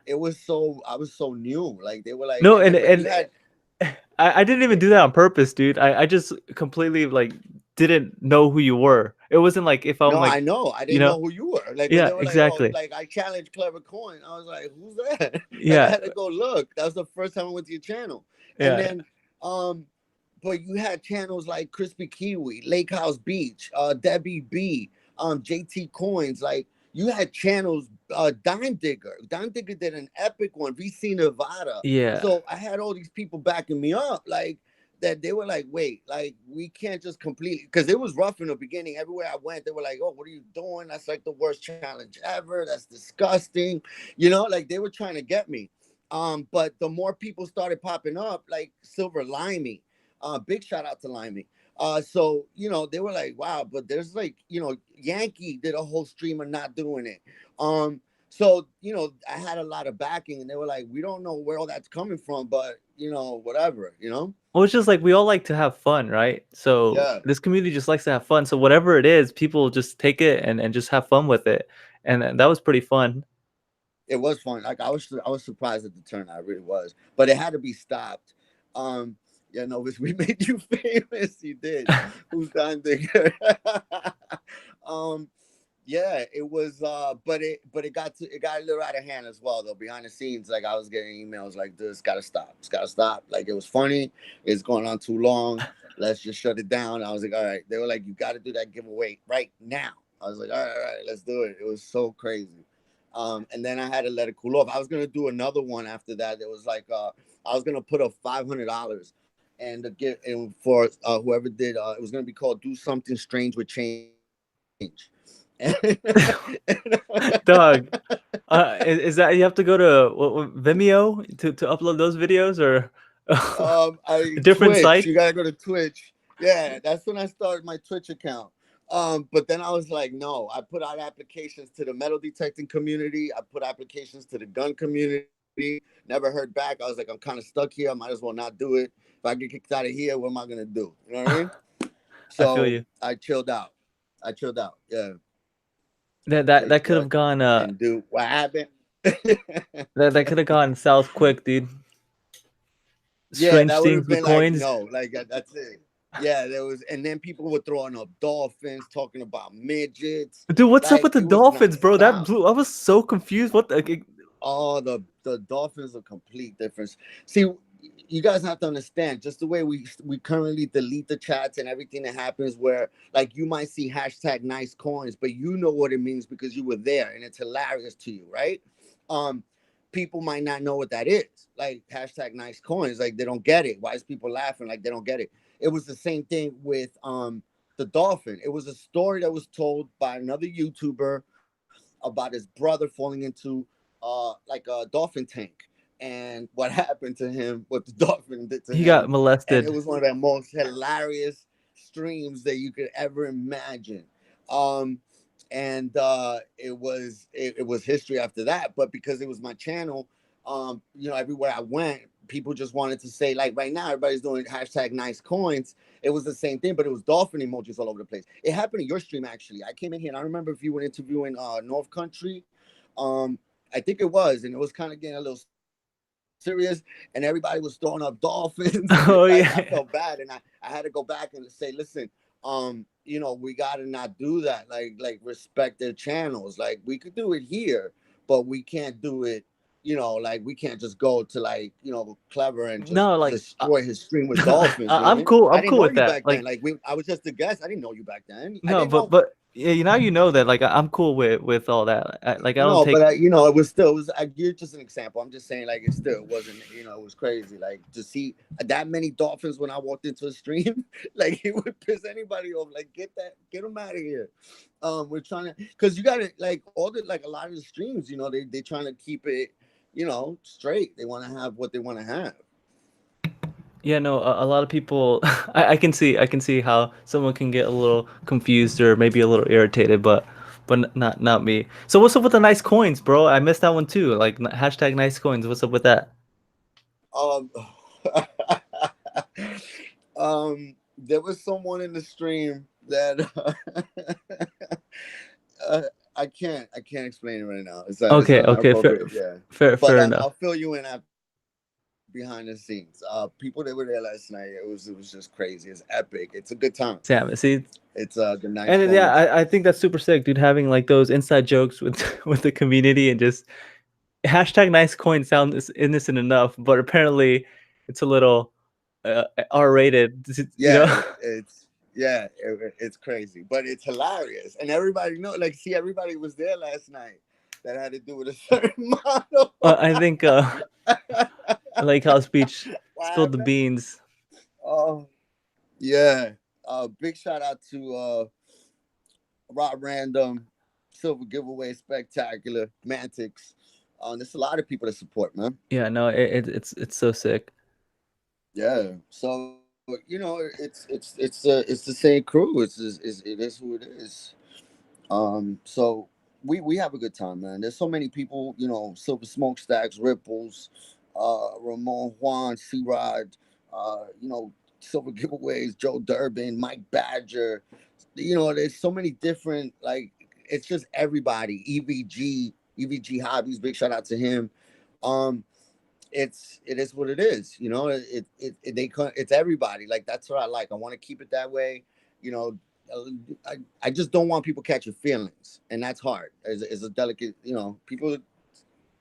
It was so I was so new. Like they were like, No, and and then but you and had I didn't even do that on purpose, dude. I just completely like didn't know who you were. It wasn't like if I'm no, I like, know. I you didn't know, know who you were. Like when yeah, they were like, "Oh, exactly. like I challenged Clever Coin," I was like, "Who's that?" Like I Yeah, had to go look. That was the first time I went to your channel, and yeah, then but you had channels like Crispy Kiwi, Lake House Beach, Debbie B, JT Coins. Like you had channels, Dime Digger. Dime Digger did an epic one, VC Nevada. yeah. So I had all these people backing me up, like that. They were like, "Wait, like we can't just completely," because it was rough in the beginning. Everywhere I went, they were like, "Oh, what are you doing? That's like the worst challenge ever. That's disgusting." Like they were trying to get me. But the more people started popping up, like Silver Limey, big shout out to Limey. So they were like, wow, but there's like, Yankee did a whole stream of not doing it. So, I had a lot of backing, and they were like, we don't know where all that's coming from, but whatever, Well, it's just like we all like to have fun, right? So Yeah, this community just likes to have fun. So whatever it is, people just take it and just have fun with it. And that was pretty fun. it was fun. Like, I was surprised at the turnout. I really was, but it had to be stopped. Um, yeah, no, we made you famous. You did. Who's done digger? um, yeah, it was. But it got a little out of hand as well, though. Behind the scenes, like, I was getting emails like, "This gotta stop. It's gotta stop." Like, it was funny. It's going on too long. Let's just shut it down. I was like, all right. They were like, you got to do that giveaway right now. I was like, all right, let's do it. It was so crazy. And then I had to let it cool off. I was gonna do another one after that. It was like, I was gonna put up $500 and to get and for whoever did. It was gonna be called "Do Something Strange with Change." Dog, is that you have to go to Vimeo to upload those videos or I a different Twitch. site? You gotta go to Twitch. Yeah, that's when I started my Twitch account. But then I was like, no. I put out applications to the metal detecting community. I put applications to the gun community. Never heard back. I was like, I'm kind of stuck here. I might as well not do it. If I get kicked out of here, what am I gonna do? You know what I mean? I feel So you. I chilled out. Yeah, That take could have what gone and do what happened. that could have gone south quick, dude. Yeah, Strange that would things have with been like, coins. no, like, that's it. Yeah, there was, and then people were throwing up dolphins, talking about midgets. Dude, what's up Like, with the it was dolphins, bro? That nonstop. blew. I was so confused. What the? Oh, the dolphins are complete difference. See, you guys have to understand just the way we currently delete the chats and everything that happens, where like you might see hashtag nice coins, but you know what it means because you were there and it's hilarious to you, right? Um, People might not know what that is. Like hashtag nice coins, like they don't get it. Why is people laughing? Like they don't get it. It was the same thing with the dolphin. It was a story that was told by another YouTuber about his brother falling into like a dolphin tank and what happened to him, what the dolphin did to He got him. And it molested. was one of the most hilarious streams that you could ever imagine. Um, and it was history after that. But because it was my channel, everywhere I went, people just wanted to say, like, right now everybody's doing hashtag nice coins. It was the same thing, but it was dolphin emojis all over the place. It happened in your stream actually. I came in here and I remember if you were interviewing North Country. um I think it was, and it was kind of getting a little serious, and everybody was throwing up dolphins. And like, I felt Oh bad, and yeah. I had to go back and say, listen, we gotta not do that. Like respect their channels. Like, we could do it here, but we can't do it. Like, we can't just go to, like, Clever and just No, like destroy his stream with dolphins. You know what I I'm mean? cool. I I'm didn't cool know with you that. back then. Like Like, I was just a guest. I didn't know you back then. I no, didn't but know. yeah, now you know that. Like I'm cool with all that. Like I don't No, but take. it was still. It was. You're just an example. I'm just saying, like, it still wasn't. It was crazy. Like, to see that many dolphins when I walked into a stream, like, it would piss anybody off. Like, get them out of here. We're trying to, because you got to, like, all the, like, a lot of the streams. They trying to keep it, straight. They want to have what they want to have. Yeah, no, a lot of people. I can see how someone can get a little confused or maybe a little irritated, but not me. So what's up with the nice coins, bro? I missed that one too. Like hashtag nice coins. What's up with that? Um, there was someone in the stream that uh, I can't explain it right now. It's Okay, not okay, appropriate. Yeah, but fair enough. I'll fill you in behind the scenes. People that were there last night. It was just crazy. It's epic. It's a good time. Sam, see, It's the nice and yeah, coins. I think that's super sick, dude. Having like those inside jokes with with the community and just hashtag nice coin sounds innocent enough, but apparently it's a little R-rated. You Yeah, know? it's crazy, but it's hilarious, and everybody know. Like, see, everybody was there last night. That had to do with a certain model. I think Lake House Beach What spilled the happened? beans. Oh, yeah. Big shout out to Rob Random, Silver Giveaway Spectacular, Mantix. There's a lot of people that support, man. Yeah, no, it's so sick. Yeah. So, it's the same crew. It is who it is. So we have a good time, man. There's so many people, you know, Silver Smokestacks, Ripples, Ramon Juan, C Rod, you know, Silver Giveaways, Joe Durbin, Mike Badger. You know, there's so many different, like, it's just everybody. EVG Hobbies, big shout out to him. Um, it is what it is, you know. It's everybody. Like, that's what I like. I want to keep it that way, you know. I just don't want people catching feelings, and that's hard. It's a delicate, you know. People,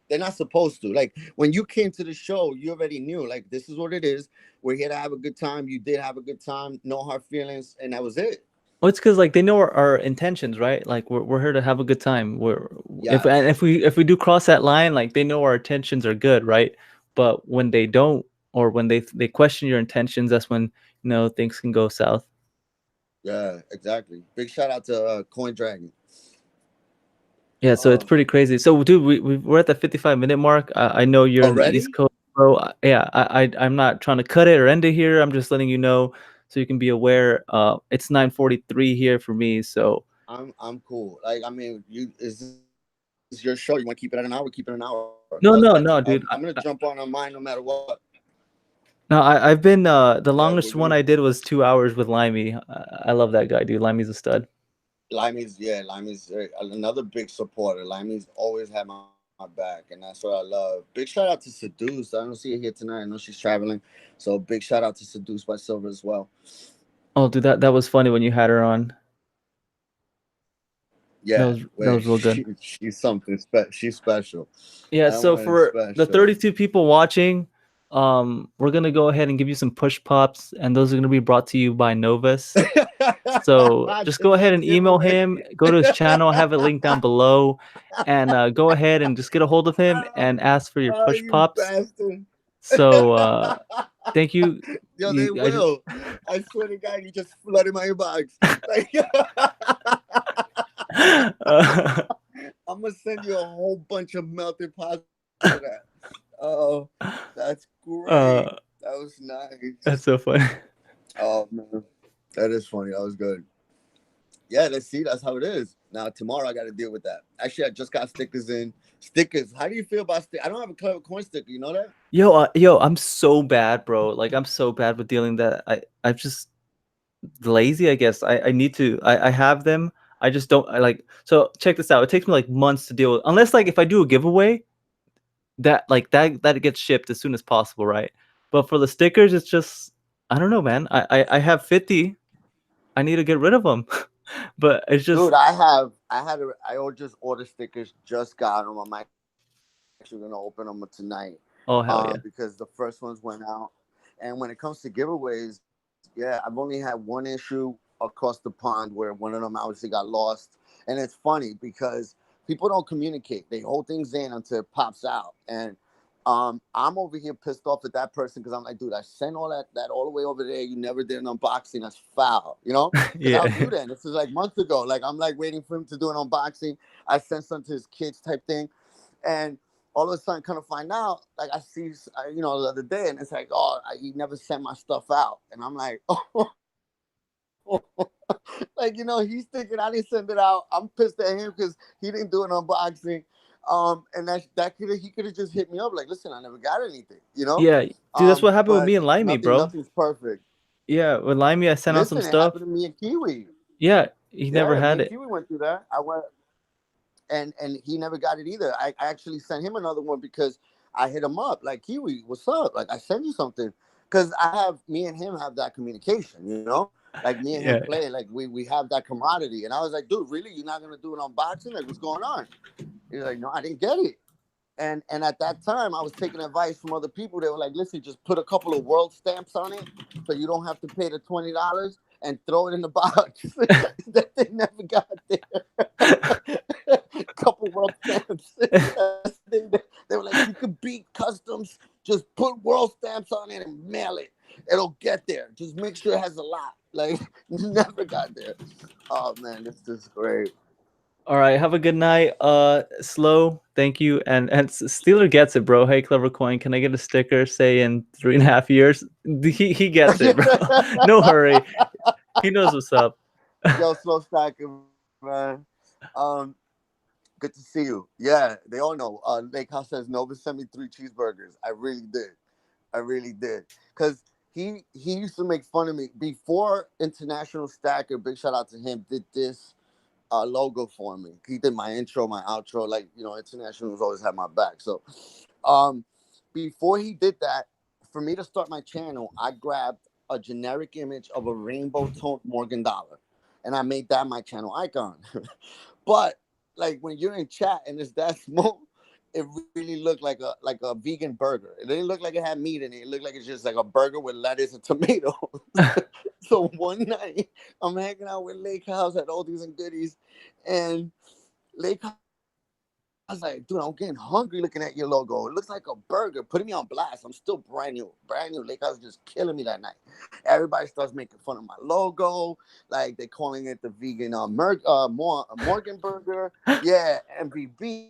they're not supposed to. Like, when you came to the show, you already knew, like, this is what it is. We're here to have a good time. You did have a good time, no hard feelings, and that was it. Well, it's because like they know our intentions, right? Like we're here to have a good time. We're Yes. if we do cross that line, like they know our intentions are good, right? But when they don't, or when they question your intentions, that's when things can go south. Yeah, exactly. Big shout out to Coin Dragon. Yeah, so it's uh pretty crazy. So, dude, we're at the 55-minute mark. I know you're in the East Already. Coast, bro. Yeah, I'm not trying to cut it or end it here. I'm just letting you know so you can be aware. It's 9:43 here for me. So, I'm cool. Like, I mean, you is this your show? You want to keep it at an hour? Keep it at an hour. I'm no, gonna no, jump no, on dude. on mine no matter what. No, I've been the Yeah, longest one I did was 2 hours with Limey. I love that guy, dude. Limey's a stud. Limey's another big supporter. Limey's always had my back, and that's what I love. Big shout out to Seduce. I don't see her here tonight. I know she's traveling, so big shout out to Seduce by Silver as well. Oh, dude, that was funny when you had her on. That Yeah, was that wait, was real good. she's something she's special. Yeah, That so one is for the special. 32 people watching, we're gonna go ahead and give you some push pops, and those are gonna be brought to you by Novus. So just The go ahead next and email giveaway. him, go to his channel, I have it linked down below, and go ahead and just get a hold of him Oh, and ask for your oh, push you pops. bastard. So thank you. Yo, they I just will. I swear to God, you just flooded my inbox. Like, I'm gonna send you a whole bunch of melted pasta for that. Oh, that's great. uh, That was nice. that's so funny. Oh man, that is funny. That was good. Yeah, let's see. That's how it is. Now tomorrow I got to deal with that. Actually, I just got stickers in. Stickers. How do you feel about stickers? I don't have a clever coin sticker. You know that? Yo, I'm so bad, bro. Like I'm so bad with dealing that. I'm just lazy, I guess. I need to. I have them. I just don't. I like. So check this out. It takes me like months to deal with. Unless like if I do a giveaway, that gets shipped as soon as possible, right? But for the stickers, it's just I don't know, man. I have 50. I need to get rid of them. But it's just Dude, I just ordered stickers. Just got them. I'm actually gonna open them tonight. Because the oh hell first yeah. ones went out. And when it comes to giveaways, yeah, I've only had one issue across the pond where one of them obviously got lost. And it's funny because people don't communicate. They hold things in until it pops out. And I'm over here pissed off at that person because I'm like, dude, I sent all that all the way over there. You never did an unboxing. That's foul, you know? Because I'll do Yeah. that. This is like months ago. Like, I'm like waiting for him to do an unboxing. I sent something to his kids type thing. And all of a sudden, kind of find out, like, I see, you know, the other day, and it's like, oh, he never sent my stuff out. And I'm like, oh, like, you know, he's thinking I didn't send it out. I'm pissed at him because he didn't do an unboxing. And that he could have just hit me up like, listen, I never got anything, you know. Yeah, dude, that's what happened But with me and Limey, bro. nothing's perfect. Yeah, with Limey, I sent out some Listen, it stuff. happened to me and Kiwi. Yeah, he never Yeah, me had and it. Kiwi went through that. I went, and he never got it either. I actually sent him another one because I hit him up like, Kiwi, what's up? Like, I sent you something because me and him have that communication, you know. Like, me and him Yeah. play, like we have that camaraderie. And I was like, dude, really, you're not gonna do an unboxing? Like, what's going on? He's like, no, I didn't get it. And at that time, I was taking advice from other people. They were like, listen, just put a couple of world stamps on it so you don't have to pay the $20 and throw it in the box. That they never got there. Couple world stamps. They were like, you could beat customs, just put world stamps on it and mail it. It'll get there. Just make sure it has a lot. Like, never got there. Oh man, this is great. All right, have a good night. Slow, thank you. And Steeler gets it, bro. Hey, Clever Coin, can I get a sticker? Say in 3.5 years. He gets it, bro. No hurry. He knows what's up. Yo, Slow Stacker, man. Um, Good to see you. Yeah, they all know. Lake House says Novus sent me 3 cheeseburgers. I really did. I really did. Cause he used to make fun of me before International Stacker. Big shout out to him. Did this logo for me. He did my intro, my outro. Like, International's always had my back. So, um, before he did that, for me to start my channel, I grabbed a generic image of a rainbow toned Morgan Dollar, and I made that my channel icon. But like when you're in chat and it's that small, it really looked like a vegan burger. It didn't look like it had meat in it. It looked like it's just like a burger with lettuce and tomatoes. So one night I'm hanging out with Lake House at Oldies and Goodies, and Lake House was like, dude, I'm getting hungry looking at your logo. It looks like a burger. Putting me on blast. I'm still brand new. Brand new. Lake House just killing me that night. Everybody starts making fun of my logo. Like they're calling it the vegan Morgan burger. Yeah, MVP.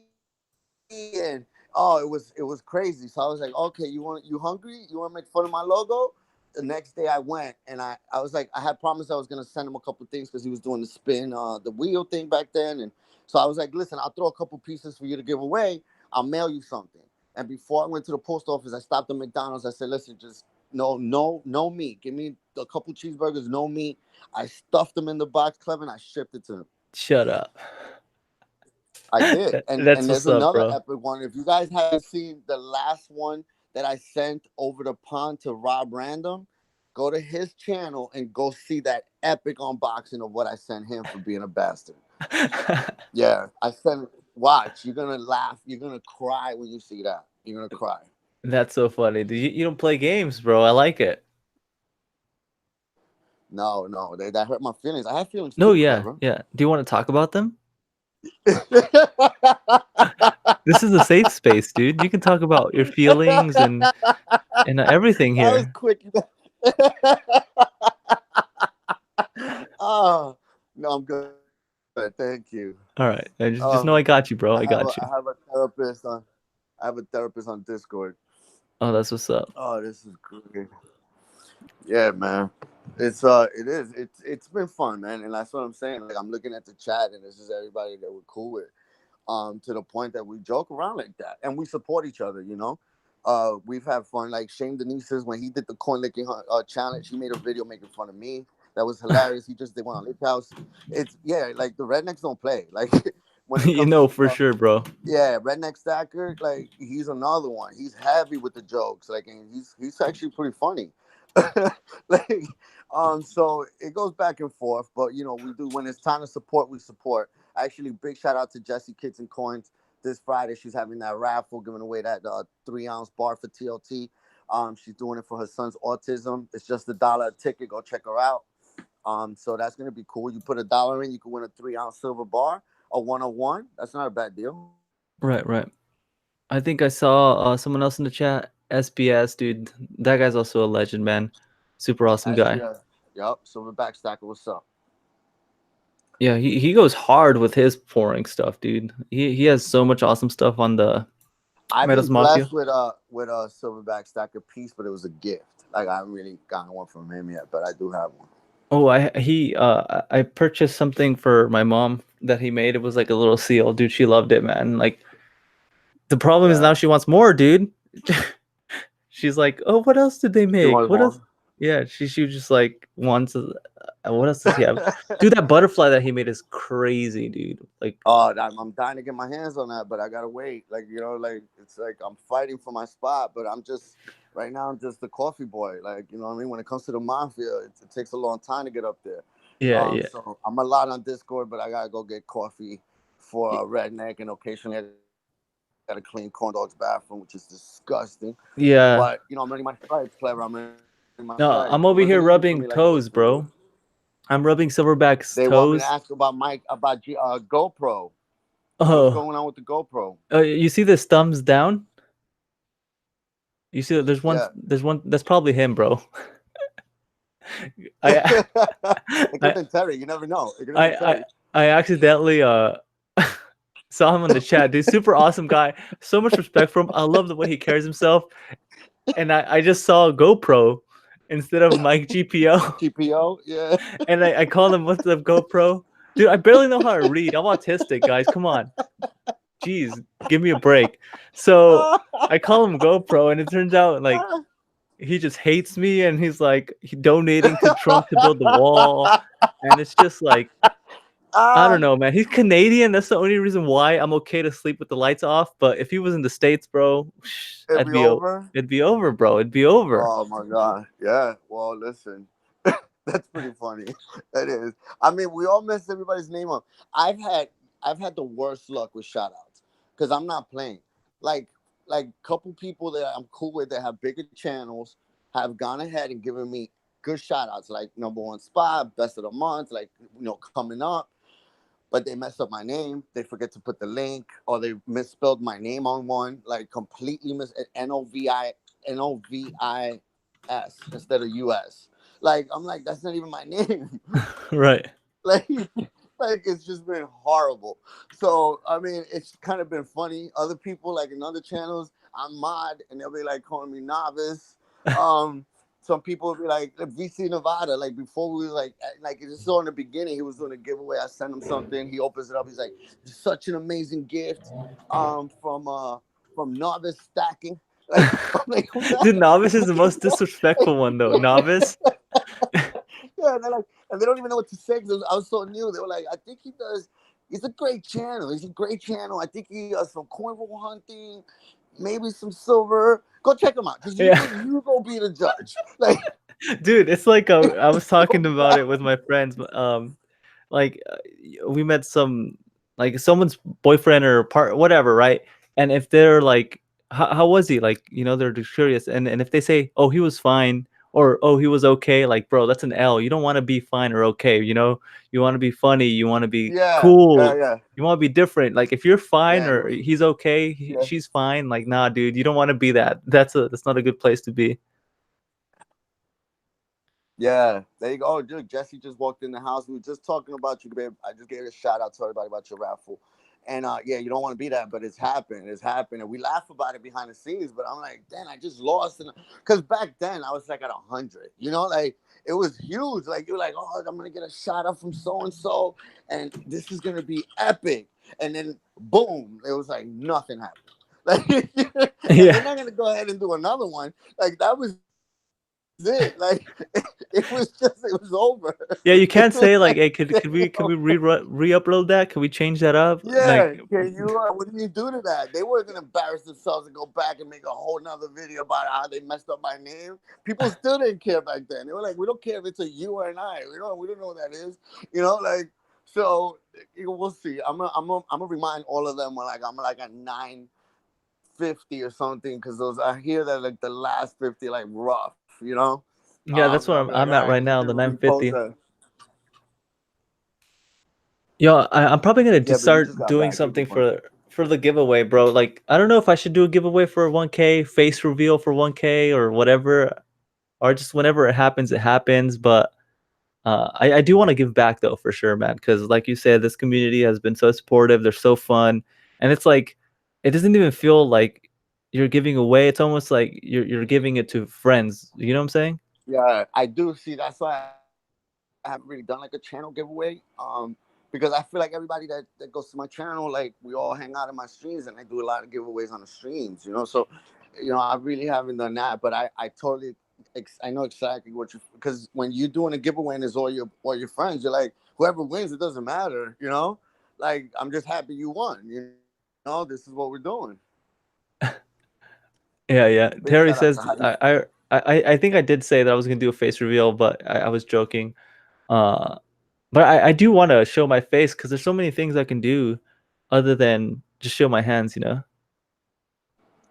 And it was crazy. So I was like, okay, you hungry? You want to make fun of my logo? The next day I went and I was like, I had promised I was gonna send him a couple things because he was doing the spin, the wheel thing back then. And so I was like, listen, I'll throw a couple pieces for you to give away. I'll mail you something. And before I went to the post office, I stopped at McDonald's. I said, listen, just no meat. Give me a couple cheeseburgers, no meat. I stuffed them in the box, Clever, and I shipped it to him. Shut up. I did. And That's and there's what's up, another bro. epic one. If you guys haven't seen the last one that I sent over the pond to Rob Random, go to his channel and go see that epic unboxing of what I sent him for being a bastard. Yeah, I sent. Watch, you're gonna laugh. You're gonna cry when you see that. You're gonna cry. That's so funny. You don't play games, bro. I like it. No, that hurt my feelings. I have feelings No, too, yeah, Clever. yeah. Do you want to talk about them? This is a safe space, dude. You can talk about your feelings and everything That was here. quick. Oh, no, I'm good. Thank you. All right. Just know I got you, bro. I I have a got you. I have a therapist on. I have a therapist on Discord. Oh, that's what's up. Oh, this is great. Yeah, man. It's been fun, man, and that's what I'm saying. Like I'm looking at the chat, and this is everybody that we're cool with. To the point that we joke around like that, and we support each other. We've had fun. Like Shane Denise's when he did the corn licking challenge, he made a video making fun of me. That was hilarious. He just did one on Lake House. It's like the rednecks don't play. Like when it You comes know to for sure, bro. yeah, Redneck Stacker, like he's another one. He's heavy with the jokes, like, and he's actually pretty funny. like, so it goes back and forth, but we do when it's time to support, we support. Actually, big shout out to Jessie Kids and Coins. This Friday, she's having that raffle, giving away that 3-ounce bar for TLT. She's doing it for her son's autism. It's just $1 a ticket. Go check her out. So that's gonna be cool. You put $1 in, you can win a 3-ounce silver bar, a 101. That's not a bad deal. Right, right. I think I saw someone else in the chat. SBS, dude. That guy's also a legend, man. Super awesome guy. SBS. Yup. Silverback Stacker. What's up? Yeah, he goes hard with his pouring stuff, dude. He has so much awesome stuff on the I've been Metas Mafia. blessed with a Silverback Stacker piece, but it was a gift. Like I haven't really gotten one from him yet, but I do have one. Oh, I purchased something for my mom that he made. It was like a little seal, dude. She loved it, man. Like the problem is now she wants more, dude. She's like, oh, what else did they make? What else? Yeah, she just like wants. What else does he have? Dude, that butterfly that he made is crazy, dude. Like, oh, I'm dying to get my hands on that, but I gotta wait. Like like it's like I'm fighting for my spot, but I'm just right now. I'm just the coffee boy. Like what I mean. When it comes to the mafia, it takes a long time to get up there. Yeah, yeah. So I'm a lot on Discord, but I gotta go get coffee for Redneck, and occasionally I gotta clean Corn Dog's bathroom, which is disgusting. Yeah. But I'm running my stripes, Clever. I'm running my no, stripes. I'm over here rubbing toes, bro. I'm rubbing Silverback's they toes. Want me to ask about GoPro. Oh. What's going on with the GoPro? You see this thumbs down? You see that there's one. Yeah. There's one. That's probably him, bro. It could have been Terry. You never know. I accidentally saw him on the chat, dude. Super awesome guy. So much respect for him. I love the way he carries himself. And I just saw GoPro instead of Mike GPO. GPO, yeah. And I called him, what's up, GoPro? Dude, I barely know how to read. I'm autistic, guys. Come on. Jeez, give me a break. So I call him GoPro, and it turns out like he just hates me, and he's like donating to Trump to build the wall, and it's just like I don't know, man. He's Canadian. That's the only reason why I'm okay to sleep with the lights off. But if he was in the States, bro, It'd be over. it'd be over, bro. It'd be over. Oh my god. Yeah. Well, listen. That's pretty funny. That is. I mean, we all mess everybody's name up. I've had I've had the worst luck with shout outs because I'm not playing. Like couple people that I'm cool with that have bigger channels have gone ahead and given me good shout outs, like number one spot, best of the month, like coming up. But they mess up my name. They forget to put the link, or they misspelled my name on one, like completely Novis instead of US. Like I'm like, that's not even my name. Right. like like it's just been horrible. So I mean, it's kind of been funny. Other people like in other channels, I'm mod, and they'll be like calling me Novice. Some people will be like VC Nevada. Like before we was like it's so in the beginning, he was doing a giveaway. I sent him something. He opens it up. He's like, such an amazing gift from Novus Stacking. Like, I'm like, who the Dude, heck Novice is is the most disrespectful one though. Novice. Yeah, and they're like, and they don't even know what to say because I was so new. They were like, I think he does. He's a great channel. He's a great channel. I think he does some cornhole hunting, maybe some silver. Go check him out because Yeah. you go be the judge. Like, Dude, it's like I was talking about it with my friends. Like we met some like someone's boyfriend or part whatever, right? And if they're like, how was he? Like, they're just curious. And if they say, oh, he was fine, or oh, he was okay, like, bro, that's an L. You don't want to be fine or okay. You want to be funny. You want to be yeah, cool. yeah, You want to be different. Like if you're fine yeah, or he's okay, yeah. she's fine. Like, nah, dude, you don't want to be that. That's not a good place to be. Yeah, there you go. Oh, dude, Jesse just walked in the house. We were just talking about you, babe. I just gave a shout out to everybody about your raffle. And yeah, you don't want to be that, but it's happened. It's happened. And we laugh about it behind the scenes, but I'm like, damn, I just lost. Because back then I was like at 100, like it was huge. Like you're like, oh, I'm going to get a shout out from so and so, and this is going to be epic. And then boom, it was like nothing happened. Like, and they're not going to go ahead and do another one. Like that was it. Like it was over. Yeah, you can't say like, hey, could we re-upload that? Can we change that up? Yeah, Like, can you? What do you do to that? They weren't gonna embarrass themselves and go back and make a whole nother video about how they messed up my name. People still didn't care back then. They were like, we don't care if it's a you or an I. We don't know what that is. Like so. We'll see. I'm gonna remind all of them when like I'm like at 950 or something because those I hear that like the last 50 like rough. yeah, that's what I'll be like, I'm all at right, right now, the repost 950. that. Yo, I'm probably gonna Yeah, but you just start got doing back. You'll be something fine. for the giveaway, bro. Like, I don't know if I should do a giveaway for 1K, face reveal for 1K or whatever, or just whenever it happens, it happens. But I do want to give back though, for sure, man. Because like you said, this community has been so supportive. They're so fun, and it's like it doesn't even feel like you're giving away. It's almost like you're giving it to friends. You know what I'm saying? Yeah, I do see. That's why I haven't really done like a channel giveaway. Because I feel like everybody that goes to my channel, like we all hang out in my streams, and I do a lot of giveaways on the streams. So, I really haven't done that. But I totally, I know exactly what you because when you're doing a giveaway and it's all your friends, you're like whoever wins, it doesn't matter. Like I'm just happy you won. This is what we're doing. Yeah, yeah. Big shout Terry out to says Hadith. I think I did say that I was gonna do a face reveal, but I was joking. Uh, but I do want to show my face because there's so many things I can do other than just show my hands.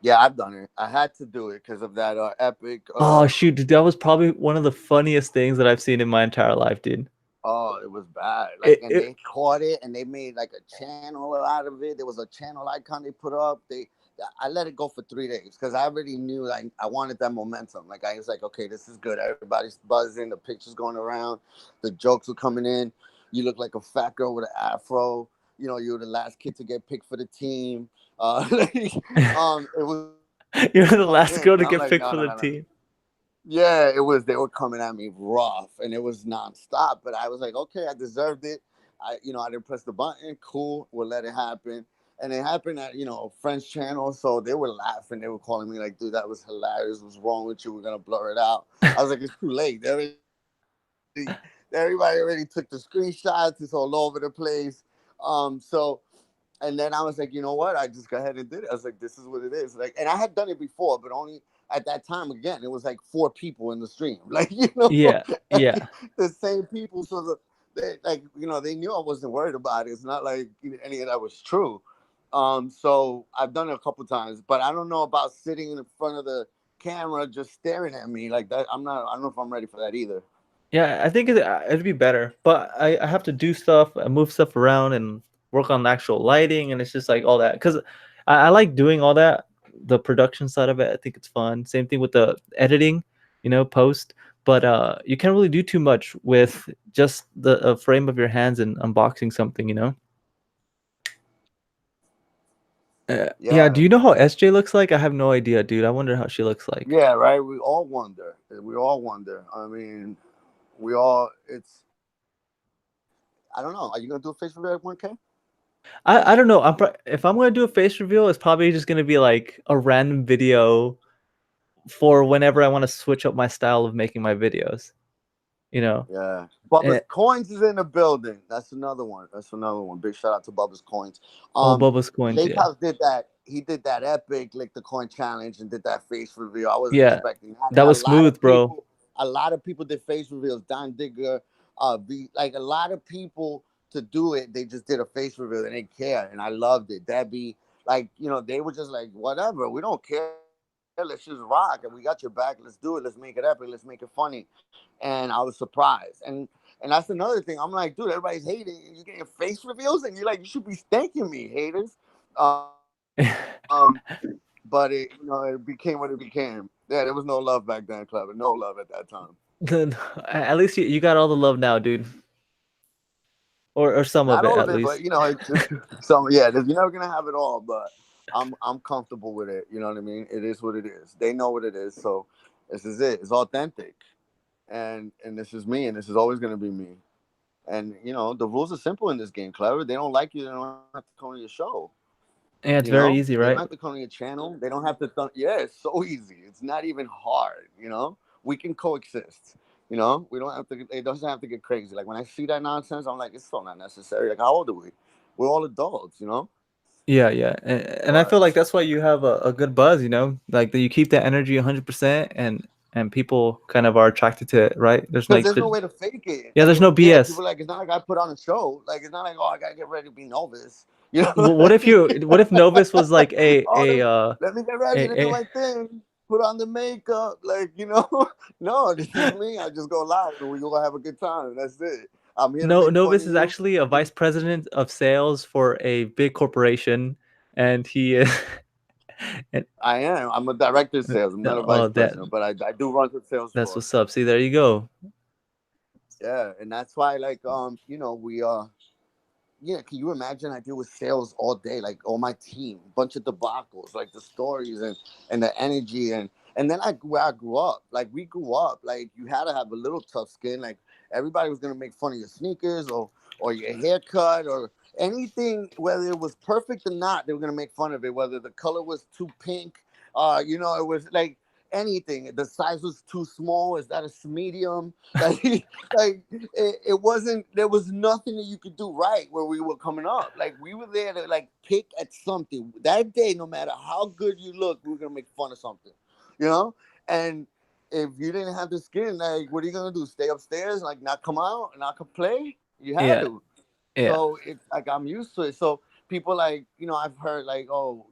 Yeah, I've done it. I had to do it because of that epic. Oh shoot, dude, that was probably one of the funniest things that I've seen in my entire life, dude. Oh, it was bad. Like, It, and it they caught it, and they made like a channel out of it. There was a channel icon they put up. I let it go for 3 days because I already knew like I wanted that momentum. Like I was like, okay, this is good. Everybody's buzzing. The pictures going around. The jokes were coming in. You look like a fat girl with an afro. You were the last kid to get picked for the team. It was coming in. you're I'm the like, last girl to no, get no, picked no, for no. the team. Yeah, it was. They were coming at me rough, and it was nonstop. But I was like, okay, I deserved it. I didn't press the button. Cool, we'll let it happen. And it happened at a friend's channel, so they were laughing. They were calling me like, "Dude, that was hilarious. What's wrong with you? We're gonna blur it out." I was like, "It's too late. Everybody already took the screenshots. It's all over the place." So and then I was like, you know what? I just go ahead and did it. I was like, this is what it is. Like, and I had done it before, but only at that time. Again, it was like 4 people in the stream. Like, Yeah, yeah. the same people. So they like, they knew I wasn't worried about it. It's not like any of that was true. So I've done it a couple times, but I don't know about sitting in front of the camera just staring at me like that. I'm not. I don't know if I'm ready for that either. Yeah, I think it'd be better, but I have to do stuff, move stuff around, and work on the actual lighting, and it's just like all that. Because I like doing all that, the production side of it. I think it's fun. Same thing with the editing, post. But you can't really do too much with just the frame of your hands and unboxing something. Yeah. Do Yeah, you know how SJ looks like? I have no idea, dude. I wonder how she looks like. yeah, right. We all wonder. We all wonder. I mean, we all. It's. I don't know. Are you gonna do a face reveal at 1K? I don't know. If I'm gonna do a face reveal, it's probably just gonna be like a random video for whenever I want to switch up my style of making my videos. You know. Yeah. Eh, Bubba's Coins is in the building. That's another one. That's another one. Big shout out to Bubba's Coins. oh, Bubba's coins. Lake Yeah. House did that. He did that epic lick the coin challenge and did that face reveal. I wasn't Yeah. expecting that. That And was smooth, bro. a lot of people did face reveals. Don Digger, like a lot of people to do it. They just did a face reveal and they care, and I loved it. Debbie, like they were just like, whatever. We don't care. Let's just rock, and we got your back. Let's do it. Let's make it epic. Let's make it funny. And I was surprised. And that's another thing. I'm like, dude, everybody's hating. You getting face reveals, and you're like, you should be thanking me, haters. But it became what it became. Yeah, there was no love back then, Clever. No love at that time. At least you got all the love now, dude, or Not some all of of it it, at but least. it's just some. Yeah, you're never gonna have it all, but I'm comfortable with it. You know what I mean? It is what it is. They know what it is, so this is it. It's authentic, and this is me, and this is always gonna be me. And the rules are simple in this game, Clever. They don't like you, they don't have to come to your show. Yeah, it's very easy, They don't have right? to come to your channel. They don't have to. Yeah, it's so easy. It's not even hard. We can coexist. We don't have to. It doesn't have to get crazy. Like when I see that nonsense, I'm like, it's so not necessary. Like how old are we? We're all adults. Yeah, yeah, and I But feel like that's why you have a good buzz, like that you keep that energy 100%, and people kind of are attracted to it, right? There's because like there's no way to fake it. yeah, Like there's no yeah, BS. people are like it's not like I put on a show. Like it's not like I gotta get ready to be Novus. What if Novus was like Oh, let me get ready to do a my thing. Put on the makeup, like no, this is me. I just go live and we gonna have a good time. That's it. I'm here to no, make fun Novus of is you. actually a vice president of sales for a big corporation, and he and, I am. I'm a director of sales. I'm not a vice oh, president, but I do run the sales that's floor. what's up. See, there you go. Yeah, and that's why like we yeah, can you imagine I deal with sales all day, like all my team, bunch of debacles, like the stories and the energy and then where I grew up, like we grew up, like you had to have a little tough skin, like everybody was gonna make fun of your sneakers or your haircut or anything, whether it was perfect or not, they were gonna make fun of it, whether the color was too pink, it was like anything. The size was too small. Is that a medium? Like, like it wasn't. There was nothing that you could do right where we were coming up. Like we were there to like pick at something that day. No matter how good you look, we were gonna make fun of something, you know. And if you didn't have the skin, like, what are you gonna do? Stay upstairs, like not come out, not come play? You had Yeah, to. yeah, So it's like I'm used to it. So people like, I've heard like, oh,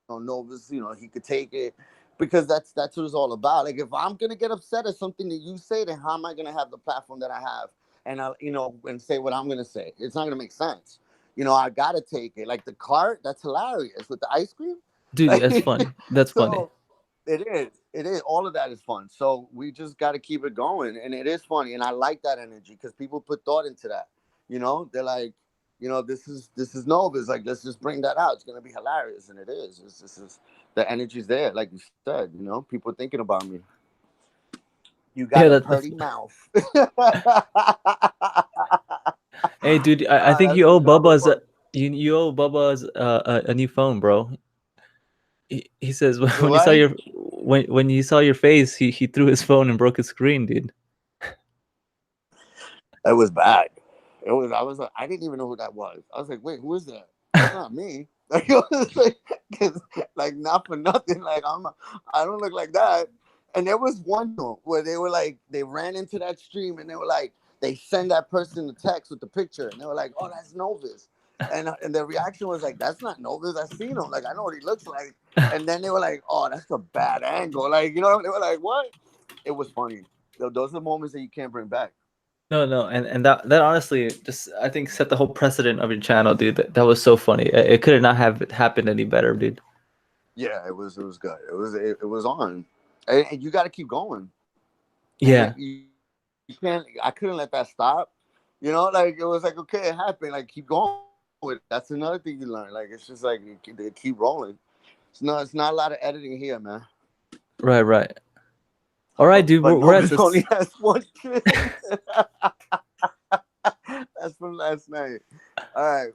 Novus, he could take it because that's what it's all about. Like if I'm gonna get upset at something that you say, then how am I gonna have the platform that I have and and say what I'm gonna say? It's not gonna make sense. I gotta take it. Like the cart, that's hilarious with the ice cream. dude, that's Like, funny. That's funny. so it is. It is. All of that is fun. So we just got to keep it going, and it is funny. And I like that energy because people put thought into that. They're like, this is Nova. It's like let's just bring that out. It's gonna be hilarious, and it is. This is the energy's there, like you said. People thinking about me. You got Yeah, a that's pretty mouth. Hey, dude, I think That's you owe that was Bubba's fun. you owe Bubba's a new phone, bro. He says The when you saw what? your when you saw your face, he threw his phone and broke his screen, dude. It was bad. It was. I was like, I didn't even know who that was. I was like, wait, who is that? That's not me. Like, it was like, 'cause, like, not for nothing. Like, I don't look like that. And there was one where they were like, they ran into that stream and they were like, they send that person a text with the picture and they were like, oh, that's Novus. And the reaction was like, that's not Novus. I've seen him. Like, I know what he looks like. And then they were like, oh, that's a bad angle. Like, you know, they were like, what? It was funny. Those are the moments that you can't bring back. No, and that honestly just I think set the whole precedent of your channel, dude. That was so funny. It could not have happened any better, dude. Yeah, it was good. It was on, and you got to keep going. And Yeah. you can't. I couldn't let that stop. You know, like it was like okay, it happened. Like keep going with it. That's another thing you learn. Like it's just like they keep rolling. It's not a lot of editing here, man. Right, right. All right, dude. But We're at Novus this. only has one kid. That's from last night. All right.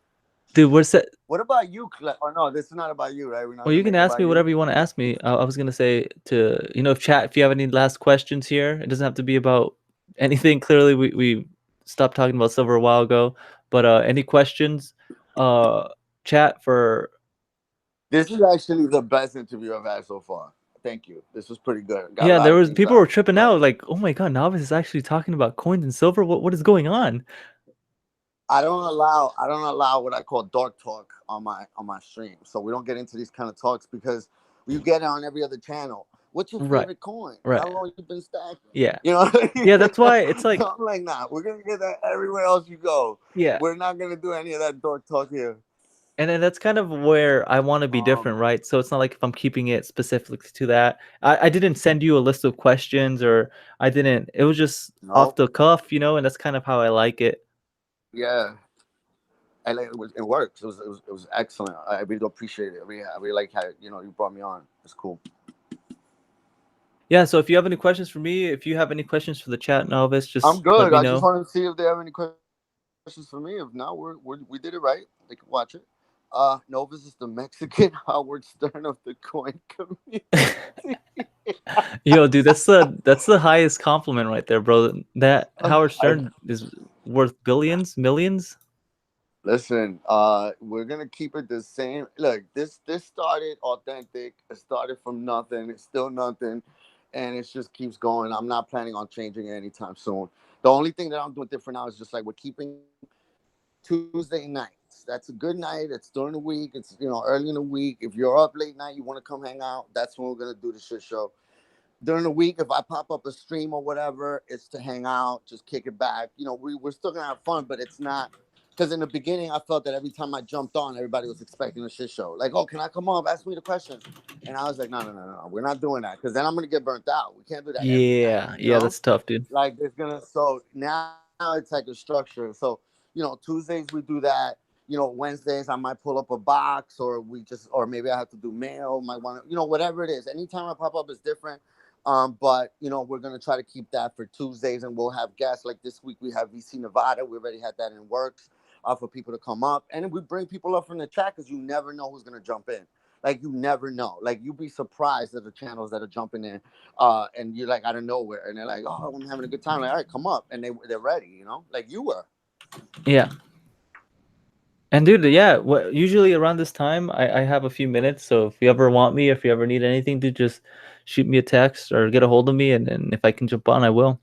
Dude, we're set. What about you, Oh no, this is not about you, right? We're not Well, gonna you can make it ask about me you. whatever you want to ask me. I was gonna say to if chat, if you have any last questions here, it doesn't have to be about anything. Clearly, we stopped talking about silver a while ago. But any questions? Uh, chat for. This is actually the best interview I've had so far. Thank you. This was pretty good. Got a Yeah, lot there of was things people were out. tripping Like out, like, oh my god, Novus is actually talking about coins and silver. What is going on? I don't allow what I call dark talk on my stream. So we don't get into these kind of talks because you get it on every other channel. What's your Right, favorite coin? right. How long you been stacking? Yeah, You know, yeah. That's why it's like, so I'm like, nah, we're gonna get that everywhere else you go. yeah. We're not gonna do any of that dark talk here. And then that's kind of where I want to be different, Um, right? So it's not like if I'm keeping it specifically to that. I didn't send you a list of questions or I didn't. It was just off no, the cuff, and that's kind of how I like it. yeah, and it works. It was excellent. I really do appreciate it. I really like how you brought me on. It's cool. Yeah. So if you have any questions for me, if you have any questions for the chat, Novus, I'm just let good. me I just know. wanted to see if they have any questions for me. If not, we did it right. They can watch it. Novus is the Mexican Howard Stern of the coin community. Yo, dude, that's the highest compliment right there, bro. That Howard I Stern is worth billions, millions. listen. We're gonna keep it the same. Look, this started authentic. It started from nothing. It's still nothing, and it just keeps going. I'm not planning on changing it anytime soon. The only thing that I'm doing different now is just like we're keeping Tuesday nights. That's a good night. It's during the week. It's early in the week. If you're up late night, you want to come hang out. That's when we're gonna do the shit show. During the week, if I pop up a stream or whatever, it's to hang out, just kick it back. We're still gonna have fun, but it's not because in the beginning I felt that every time I jumped on, everybody was expecting a shit show. Like, oh, can I come up? Ask me the questions. And I was like, no, no, no, no, we're not doing that because then I'm gonna get burnt out. We can't do that every night, Yeah, yeah, that's tough, dude. Like it's gonna so now it's like a structure. So, Tuesdays we do that. Wednesdays I might pull up a box or maybe I have to do mail, might want to, whatever it is. Anytime I pop up is different. But we're gonna try to keep that for Tuesdays and we'll have guests like this week we have VC Nevada. We already had that in works for people to come up. And then we bring people up from the chat because you never know who's gonna jump in. Like you never know. Like you'd be surprised at the channels that are jumping in and you're like out of nowhere, and they're like, "Oh, I'm having a good time." Like, all right, come up, and they're ready, like you were. Yeah. And dude, yeah, usually around this time I have a few minutes. So if you ever want me, if you ever need anything, dude, just shoot me a text or get a hold of me, and if I can jump on, I will.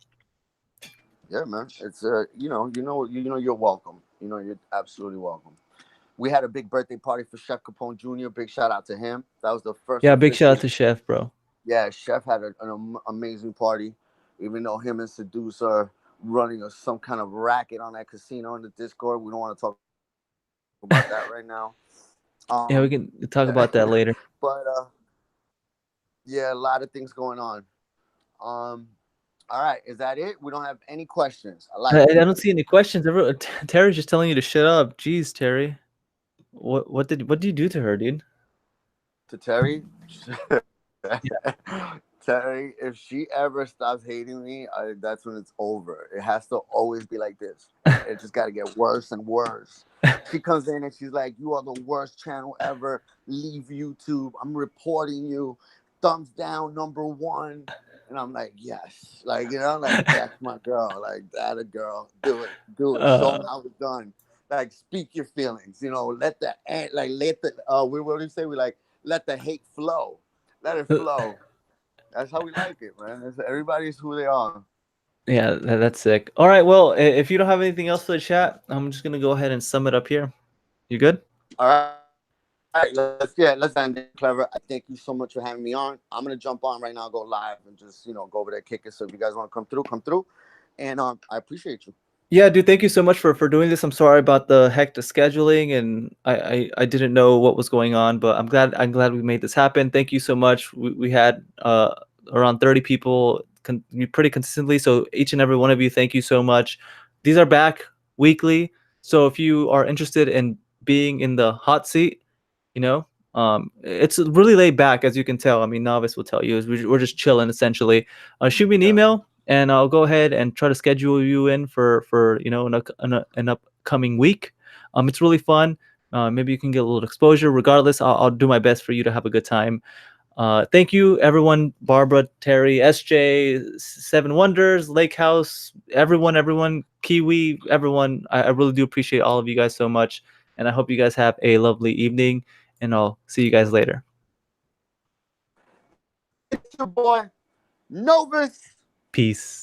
Yeah, man. It's you're welcome. You're absolutely welcome. We had a big birthday party for Chef Capone Jr. Big shout out to him. That was the first Yeah, big shout official. out to Chef, bro. Yeah, Chef had an amazing party. Even though him and Seduce are running some kind of racket on that casino in the Discord, we don't want to talk about that right now. Yeah, we can talk about that later. But yeah, a lot of things going on. Um, all right, is that it? We don't have any questions. I I, like I it. don't see any questions. Terry's just telling you to shut up. Jeez, Terry. What did you do to her, dude? To Terry, Yeah. Terry, if she ever stops hating me, that's when it's over. It has to always be like this. It just got to get worse and worse. She comes in and she's like, "You are the worst channel ever. Leave YouTube. I'm reporting you. Thumbs down, #1." And I'm like, "Yes." Like, like, that's my girl. Like, that a girl. Do it. Do it. Show them how it's done. Like, speak your feelings. Let the, what do you say? We like, let the hate flow. Let it flow. That's how we like it, man. Everybody's who they are. Yeah, that's sick. All right, well, if you don't have anything else for the chat, I'm just gonna go ahead and sum it up here. You good? All right, let's end it, Clever. I thank you so much for having me on. I'm gonna jump on right now, go live, and just go over there, kick it. So if you guys want to come through, and I appreciate you. Yeah, dude, thank you so much for doing this. I'm sorry about the hectic scheduling, and I didn't know what was going on, but I'm glad we made this happen. Thank you so much. We had around 30 people pretty consistently, so each and every one of you, thank you so much. These are back weekly, so if you are interested in being in the hot seat, you know, it's really laid back, as you can tell. I mean, Novice will tell you, we're just chilling essentially. Shoot me an email, and I'll go ahead and try to schedule you in for an upcoming week. It's really fun. Maybe you can get a little exposure. Regardless, I'll do my best for you to have a good time. Thank you, everyone. Barbara, Terry, SJ, Seven Wonders, Lake House, everyone, Kiwi, everyone. I really do appreciate all of you guys so much, and I hope you guys have a lovely evening. And I'll see you guys later. It's your boy, Novus. Peace.